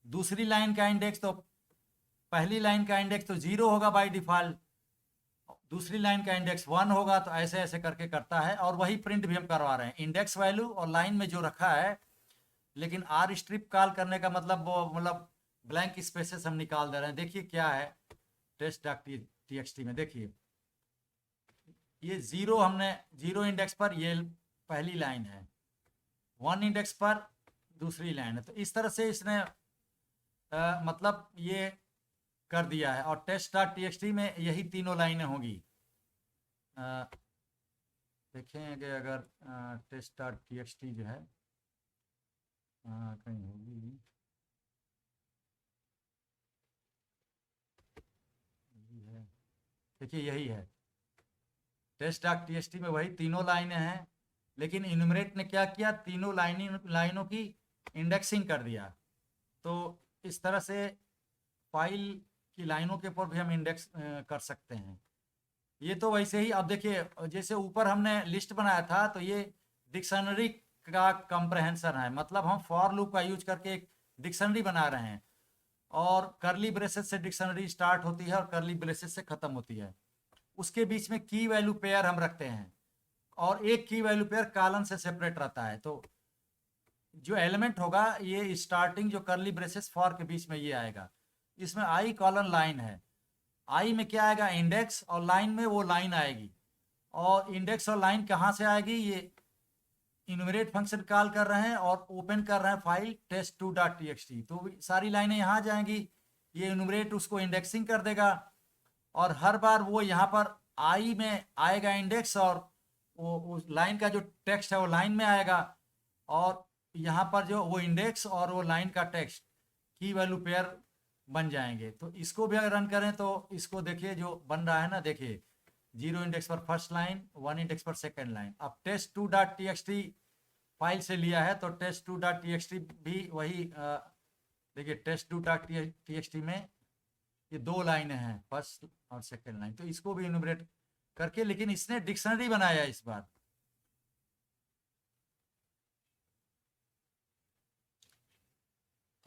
दूसरी लाइन का इंडेक्स, तो पहली लाइन का इंडेक्स तो 0 होगा बाय डिफॉल्ट, दूसरी लाइन का इंडेक्स 1 होगा, तो ऐसे ऐसे करके करता है। और वही प्रिंट भी हम करवा रहे हैं, इंडेक्स वैल्यू और लाइन में जो रखा है, लेकिन आर स्ट्रिप कॉल करने का मतलब वो मतलब ब्लैंक स्पेसेस हम निकाल दे रहे हैं। देखिए क्या है test.txt में, देखिए ये 0 हमने 0 इंडेक्स पर ये पहली लाइन है, 1 इंडेक्स पर दूसरी लाइन है, तो इस तरह से इसने मतलब ये कर दिया है। और test.txt में यही तीनों लाइनें होंगी। देखेंगे अगर test.txt जो है कहीं होगी, देखिए यही है, test.txt में वही तीनों लाइनें हैं, लेकिन इन्यूमरेट ने क्या किया, तीनों लाइनों की इंडेक्सिंग कर दिया। तो इस तरह से फाइल की लाइनों के ऊपर भी हम इंडेक्स कर सकते हैं। ये तो वैसे ही, अब देखिए जैसे ऊपर हमने लिस्ट बनाया था, तो ये डिक्शनरी का कंप्रहेंशन है, मतलब हम फॉर लूप का यूज करके एक डिक्शनरी बना रहे हैं, और करली ब्रेसेस से डिक्शनरी स्टार्ट होती है और करली ब्रेसेस से खत्म होती है। उसके बीच में की वैल्यू पेयर हम रखते हैं, और एक की वैल्यू पेयर कॉलन से सेपरेट रहता है। तो जो एलिमेंट होगा ये स्टार्टिंग जो करली ब्रेसेस फॉर के बीच में ये आएगा, इसमें आई कॉलन लाइन है, आई में क्या आएगा, इंडेक्स, और लाइन में वो लाइन आएगी। और इंडेक्स और लाइन कहाँ से आएगी, ये इन्यूमरेट फंक्शन कॉल कर रहे हैं और ओपन कर रहे हैं फाइल test2.txt, तो सारी लाइनें यहाँ आ जाएंगी, ये इन्यूमरेट उसको इंडेक्सिंग कर देगा, और हर बार वो यहाँ पर आई में आएगा इंडेक्स, और वो उस लाइन का जो टेक्स्ट है वो लाइन में आएगा, और यहाँ पर जो वो इंडेक्स और वो लाइन का टेक्स्ट की वैल्यू पेयर बन जाएंगे। तो इसको भी अगर रन करें तो इसको देखिए जो बन रहा है ना, देखिए 0 इंडेक्स पर फर्स्ट लाइन, 1 इंडेक्स पर सेकेंड लाइन। अब test2.txt फाइल से लिया है, तो test2.txt भी वही देखिए test2.txt में ये 2 लाइनें हैं, फर्स्ट और सेकेंड लाइन, तो इसको भी इन्यूमरेट करके, लेकिन इसने डिक्शनरी बनाया इस बार।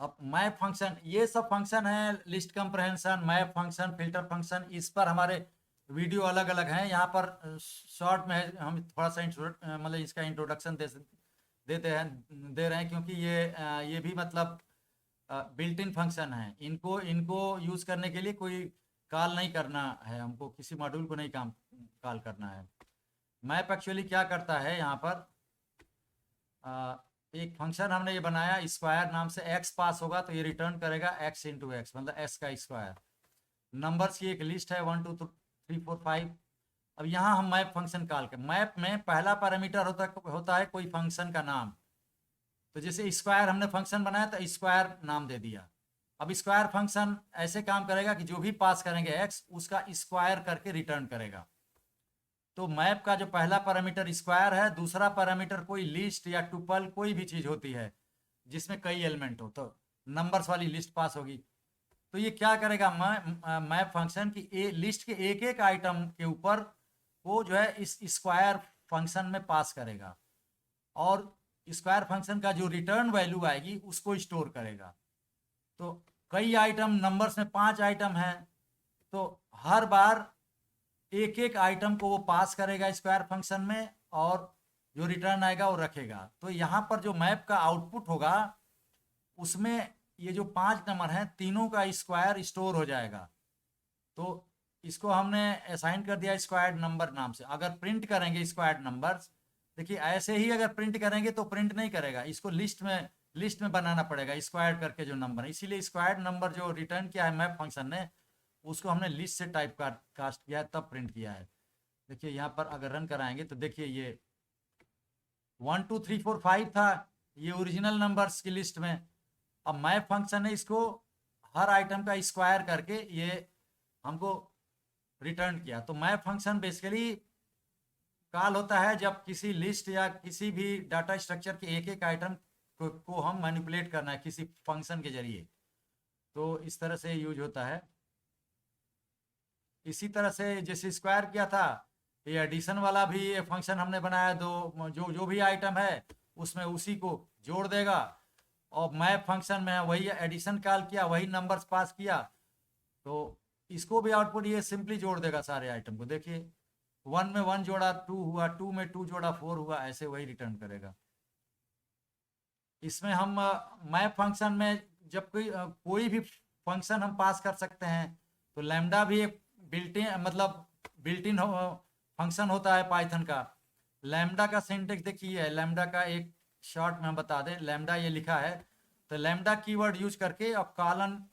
अब मैप फंक्शन, ये सब फंक्शन है, list comprehension, map function, filter function, इस पर हमारे वीडियो अलग अलग हैं। यहाँ पर शॉर्ट में हम थोड़ा सा मतलब इसका इंट्रोडक्शन दे रहे हैं, क्योंकि ये भी मतलब बिल्ट इन फंक्शन है। इनको इनको यूज़ करने के लिए कोई कॉल नहीं करना है, हमको किसी मॉड्यूल को नहीं कॉल करना है। मैप एक्चुअली क्या करता है, यहाँ पर एक फंक्शन हमने ये बनाया स्क्वायर नाम से, एक्स पास होगा तो ये रिटर्न करेगा एक्स इंटू एक्स, मतलब एक्स का स्क्वायर। नंबर्स की एक लिस्ट है 1 2 3 4 5। अब यहाँ हम मैप फंक्शन कॉल कर, मैप में पहला पैरामीटर होता है कोई फंक्शन का नाम। तो जैसे स्क्वायर हमने फंक्शन बनाया तो स्क्वायर नाम दे दिया। अब स्क्वायर फंक्शन ऐसे काम करेगा कि जो भी पास करेंगे एक्स उसका स्क्वायर करके रिटर्न करेगा। तो मैप का जो पहला पैरामीटर स्क्वायर है, दूसरा पैरामीटर कोई लिस्ट या टुपल कोई भी चीज होती है जिसमें कई एलिमेंट हो, तो नंबर्स वाली लिस्ट पास होगी। तो ये क्या करेगा मैप फंक्शन की लिस्ट के एक एक आइटम के ऊपर वो जो है इस स्क्वायर फंक्शन में पास करेगा, और स्क्वायर फंक्शन का जो रिटर्न वैल्यू आएगी उसको स्टोर करेगा। तो कई आइटम, नंबर्स में 5 आइटम है, तो हर बार एक एक आइटम को वो पास करेगा स्क्वायर फंक्शन में, और जो रिटर्न आएगा वो रखेगा। तो यहाँ पर जो मैप का आउटपुट होगा उसमें ये जो 5 नंबर हैं तीनों का स्क्वायर स्टोर हो जाएगा। तो इसको हमने असाइन कर दिया स्क्वायर्ड नंबर नाम से। अगर प्रिंट करेंगे स्क्वायर्ड नंबर्स, देखिए ऐसे ही अगर प्रिंट करेंगे तो प्रिंट नहीं करेगा, इसको लिस्ट में बनाना पड़ेगा स्क्वायर्ड करके जो नंबर है। इसीलिए स्क्वायर्ड नंबर जो रिटर्न किया है मैप फंक्शन ने, उसको हमने लिस्ट से टाइप कास्ट किया है तब प्रिंट किया है। देखिए यहाँ पर अगर रन कराएंगे तो देखिए ये 1 2 3 4 5 था, ये ओरिजिनल नंबर्स की लिस्ट में। अब मैप फंक्शन ने इसको हर आइटम का स्क्वायर करके ये हमको रिटर्न किया। तो मैप फंक्शन बेसिकली कॉल होता है जब किसी लिस्ट या किसी भी डाटा स्ट्रक्चर के एक एक आइटम को हम मैनिपुलेट करना है किसी फंक्शन के जरिए, तो इस तरह से यूज होता है। इसी तरह से जैसे स्क्वायर किया था, ये एडिशन वाला भी फंक्शन हमने बनाया, दो जो भी आइटम है उसमें उसी को जोड़ देगा। और मैप फंक्शन में वही एडिशन कॉल किया, वही नंबर्स पास किया, तो इसको भी आउटपुट ये सिंपली जोड़ देगा सारे आइटम को। देखिए 1 में 1 जोड़ा 2 हुआ, 2 में 2 जोड़ा 4 हुआ, ऐसे वही रिटर्न करेगा। इसमें हम मैप फंक्शन में जब कोई भी फंक्शन हम पास कर सकते हैं, तो लैम्डा भी एक बिल्ट इन फंक्शन होता है पाइथन का। लैम्डा का सिंटेक्स देखिए है, लैम्डा का एक शॉर्ट में हम बता दें, लैम्डा ये लिखा है, तो लैम्डा कीवर्ड यूज करके और कॉलन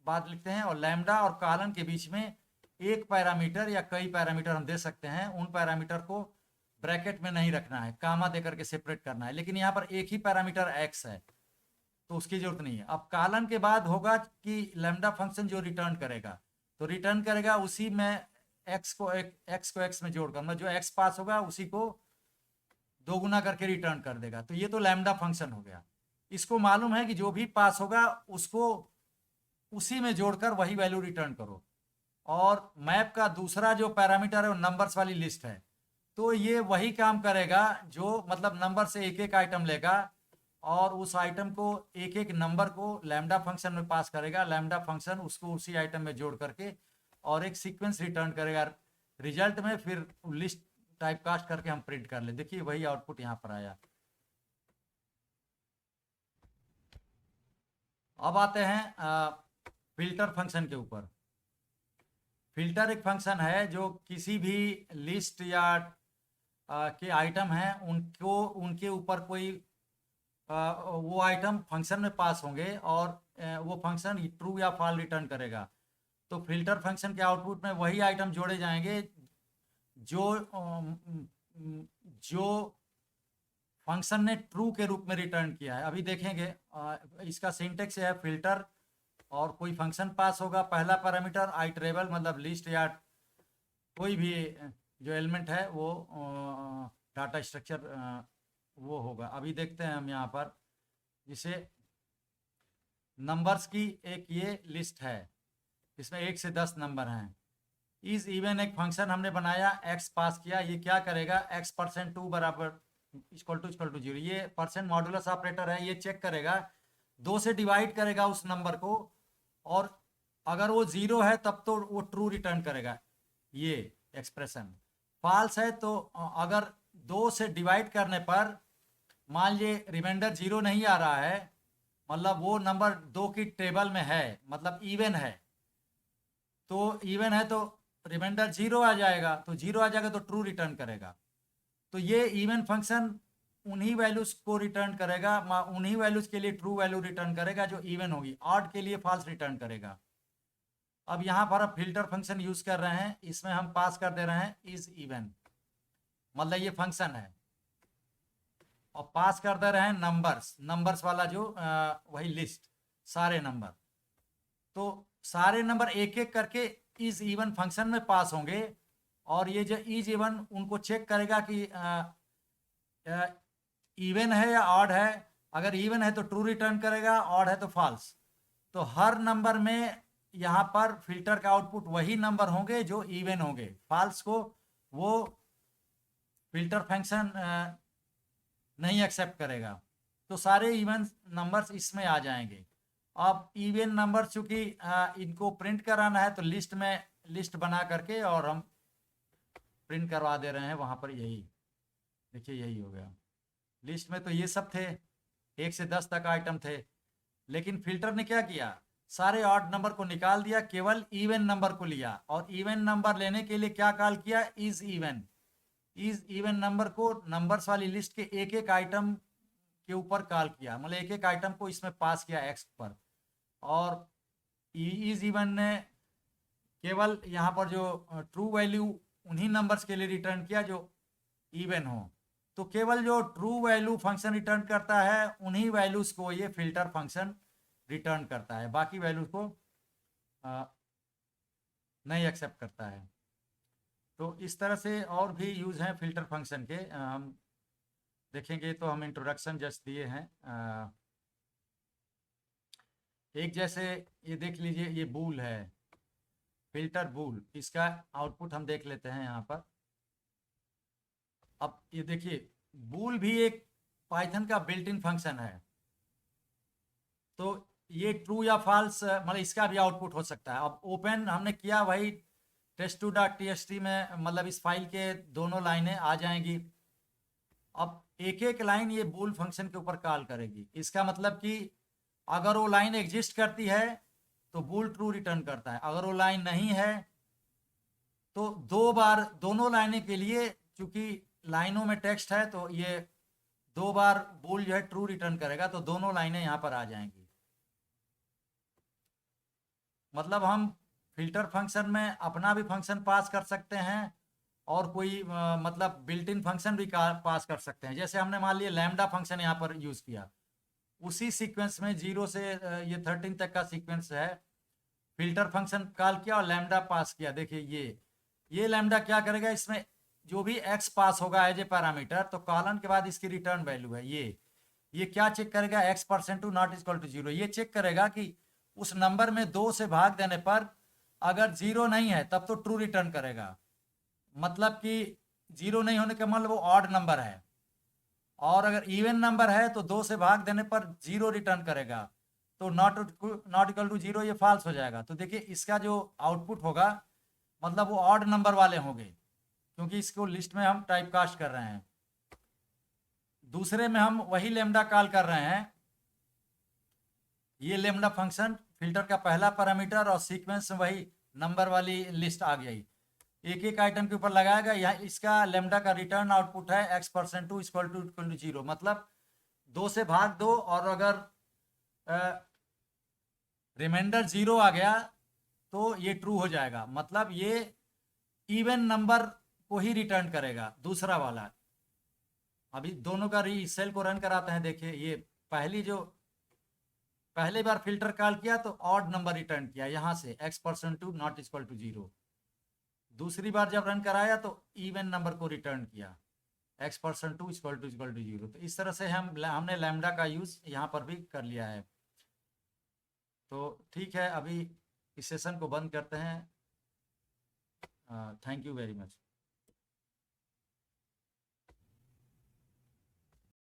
बाद लिखते हैं, और लैम्डा और कॉलन के बीच में एक पैरामीटर या कई पैरामीटर हम दे सकते हैं। उन पैरामीटर को ब्रैकेट में नहीं रखना है, कामा दे करके सेपरेट करना है। लेकिन यहाँ पर एक ही पैरामीटर एक्स है तो उसकी जरूरत नहीं है। अब कॉलन के बाद होगा कि लैम्डा फंक्शन जो रिटर्न करेगा, तो रिटर्न करेगा उसी में एक्स को एक्स में जोड़कर, मतलब जो एक्स पास होगा उसी को दोगुना करके रिटर्न कर देगा। तो ये तो लैम्डा फंक्शन हो गया। इसको मालूम है कि जो भी पास होगा उसको उसी में जोड़कर वही वैल्यू रिटर्न करो। और मैप का दूसरा जो पैरामीटर है वो नंबर्स वाली लिस्ट है, तो ये वही काम करेगा जो मतलब नंबर से एक एक आइटम लेगा और उस आइटम को एक एक नंबर को लैम्डा फंक्शन में पास करेगा। लैम्डा फंक्शन उसको उसी आइटम में जोड़ करके और एक सीक्वेंस रिटर्न करेगा रिजल्ट में, फिर लिस्ट टाइप कास्ट करके हम प्रिंट कर ले। देखिए वही आउटपुट यहाँ पर आया। अब आते हैं फिल्टर फंक्शन के ऊपर। फिल्टर एक फंक्शन है जो किसी भी लिस्ट या के आइटम हैं उनको उनके ऊपर कोई वो आइटम फंक्शन में पास होंगे और वो फंक्शन ट्रू या फॉल्स रिटर्न करेगा। तो फिल्टर फंक्शन के आउटपुट में वही आइटम जोड़े जाएंगे जो फंक्शन ने ट्रू के रूप में रिटर्न किया है। अभी देखेंगे इसका सिंटेक्स है, फिल्टर और कोई फंक्शन पास होगा, पहला पैरामीटर आइटरेबल मतलब लिस्ट या कोई भी जो एलिमेंट है वो डाटा स्ट्रक्चर वो होगा। अभी देखते हैं हम यहाँ पर, जिसे नंबर्स की एक ये लिस्ट है, इसमें 1 से 10 नंबर हैं। इज इवन एक फंक्शन हमने बनाया, एक्स पास किया, ये क्या करेगा x%2 बराबर इक्वल टू 0। ये परसेंट मॉडुलस ऑपरेटर है, ये चेक करेगा 2 से डिवाइड करेगा उस नंबर को, और अगर वो 0 है तब तो वो ट्रू रिटर्न करेगा ये एक्सप्रेशन। फॉल्स है तो अगर 2 से डिवाइड करने पर मान लीजिए रिमाइंडर 0 नहीं आ रहा है, मतलब वो नंबर 2 की टेबल में है, मतलब इवन है, तो इवन है तो रिमाइंडर 0 आ जाएगा, तो 0 आ जाएगा तो ट्रू रिटर्न करेगा। तो ये इवन फंक्शन उन्हीं वैल्यूज को रिटर्न करेगा, उन्हीं वैल्यूज के लिए ट्रू वैल्यू रिटर्न करेगा जो इवन होगी, ऑड के लिए फॉल्स रिटर्न करेगा। अब यहाँ पर अब फिल्टर फंक्शन यूज कर रहे हैं, इसमें हम पास कर दे रहे हैं इज इवन, मतलब ये फंक्शन है, और पास कर दे रहे हैं नंबर्स, नंबर्स वाला जो वही लिस्ट, सारे नंबर। तो सारे नंबर एक एक करके इज इवन फंक्शन में पास होंगे, और ये जो इज इवन उनको चेक करेगा कि इवन है या ऑड है। अगर इवन है तो ट्रू रिटर्न करेगा, ऑड है तो फॉल्स। तो हर नंबर में यहाँ पर फिल्टर का आउटपुट वही नंबर होंगे जो इवन होंगे, फॉल्स को वो फिल्टर फंक्शन नहीं एक्सेप्ट करेगा। तो सारे इवन नंबर्स इसमें आ जाएंगे। अब इवन नंबर चूंकि इनको प्रिंट कराना है, तो लिस्ट में लिस्ट बना करके और हम प्रिंट करवा दे रहे हैं वहाँ पर। यही देखिए, यही हो गया। लिस्ट में तो ये सब थे, 1 से 10 तक आइटम थे, लेकिन फिल्टर ने क्या किया, सारे ऑड नंबर को निकाल दिया, केवल इवन नंबर को लिया। और इवन नंबर लेने के लिए क्या कॉल किया, is even. Is even number को नंबर्स वाली लिस्ट के एक एक आइटम के ऊपर कॉल किया, मतलब एक एक आइटम को इसमें पास किया एक्स पर। और इज इवन ने केवल यहाँ पर जो ट्रू वैल्यू उन्हीं नंबर्स के लिए रिटर्न किया जो इवन हो। तो केवल जो ट्रू वैल्यू फंक्शन रिटर्न करता है उन्हीं वैल्यूज को ये फिल्टर फंक्शन रिटर्न करता है, बाकी वैल्यूज को नहीं एक्सेप्ट करता है। तो इस तरह से और भी यूज हैं फिल्टर फंक्शन के, हम देखेंगे। तो हम इंट्रोडक्शन जस्ट दिए हैं। एक जैसे ये देख लीजिए, ये बूल है, फिल्टर बूल, इसका आउटपुट हम देख लेते हैं यहाँ पर। अब ये देखिए, बूल भी एक पाइथन का बिल्ट इन फंक्शन है। तो ये ट्रू या फॉल्स, मतलब इसका भी आउटपुट हो सकता है। अब ओपन हमने किया वही test2.txt में, मतलब इस फाइल के दोनों लाइनें आ जाएंगी। अब एक एक लाइन ये बूल फंक्शन के ऊपर कॉल करेगी। इसका मतलब कि अगर वो लाइन एग्जिस्ट करती है तो बूल ट्रू रिटर्न करता है, अगर वो लाइन नहीं है तो 2 बार दोनों लाइनें के लिए, चूंकि लाइनों में टेक्स्ट है तो ये 2 बार बूल जो है ट्रू रिटर्न करेगा, तो दोनों लाइनें यहाँ पर आ जाएंगी। मतलब हम फिल्टर फंक्शन में अपना भी फंक्शन पास कर सकते हैं और कोई मतलब बिल्ट इन फंक्शन भी पास कर सकते हैं। जैसे हमने मान लिया लैम्डा फंक्शन यहाँ पर यूज किया, उसी सीक्वेंस में 0 से ये 13 तक का सीक्वेंस है, फिल्टर फंक्शन कॉल किया और लैम्डा पास किया। देखिए ये लैम्डा क्या करेगा, इसमें जो भी एक्स पास होगा एज ए पैरामीटर, तो कॉलन के बाद इसकी रिटर्न वैल्यू है ये क्या चेक करेगा, x% नॉट इक्वल टू 0। ये चेक करेगा कि उस नंबर में 2 से भाग देने पर अगर 0 नहीं है तब तो ट्रू रिटर्न करेगा, मतलब कि 0 नहीं होने का मतलब वो ऑड नंबर है। और अगर इवन नंबर है तो 2 से भाग देने पर 0 रिटर्न करेगा, तो नॉट इक्वल टू 0 ये फॉल्स हो जाएगा। तो देखिए इसका जो आउटपुट होगा, मतलब वो ऑड नंबर वाले होंगे, क्योंकि इसको लिस्ट में हम टाइप कास्ट कर रहे हैं। दूसरे में हम वही लेमडा कॉल कर रहे हैं, ये लेमडा फंक्शन फिल्टर का पहला पैरामीटर और सीक्वेंस में वही नंबर वाली लिस्ट आ गई, एक एक आइटम के ऊपर लगाएगा। यहाँ इसका लेमडा का रिटर्न आउटपुट है x%2 इक्वल टू 0, मतलब 2 से भाग दो, और अगर रिमाइंडर 0 आ गया तो ये ट्रू हो जाएगा, मतलब ये इवन नंबर को ही रिटर्न करेगा दूसरा वाला। अभी दोनों का सेल को रन कराते हैं। देखिए ये पहली बार फिल्टर कॉल किया तो ऑड नंबर रिटर्न किया यहाँ से, x%2 नॉट इक्वल टू 0। दूसरी बार जब रन कराया तो इवन नंबर को रिटर्न किया, x%2 इक्वल टू 0। तो इस तरह से हमने लैम्डा का यूज यहाँ पर भी कर लिया है। तो ठीक है, अभी इस सेशन को बंद करते हैं। Thank you very much.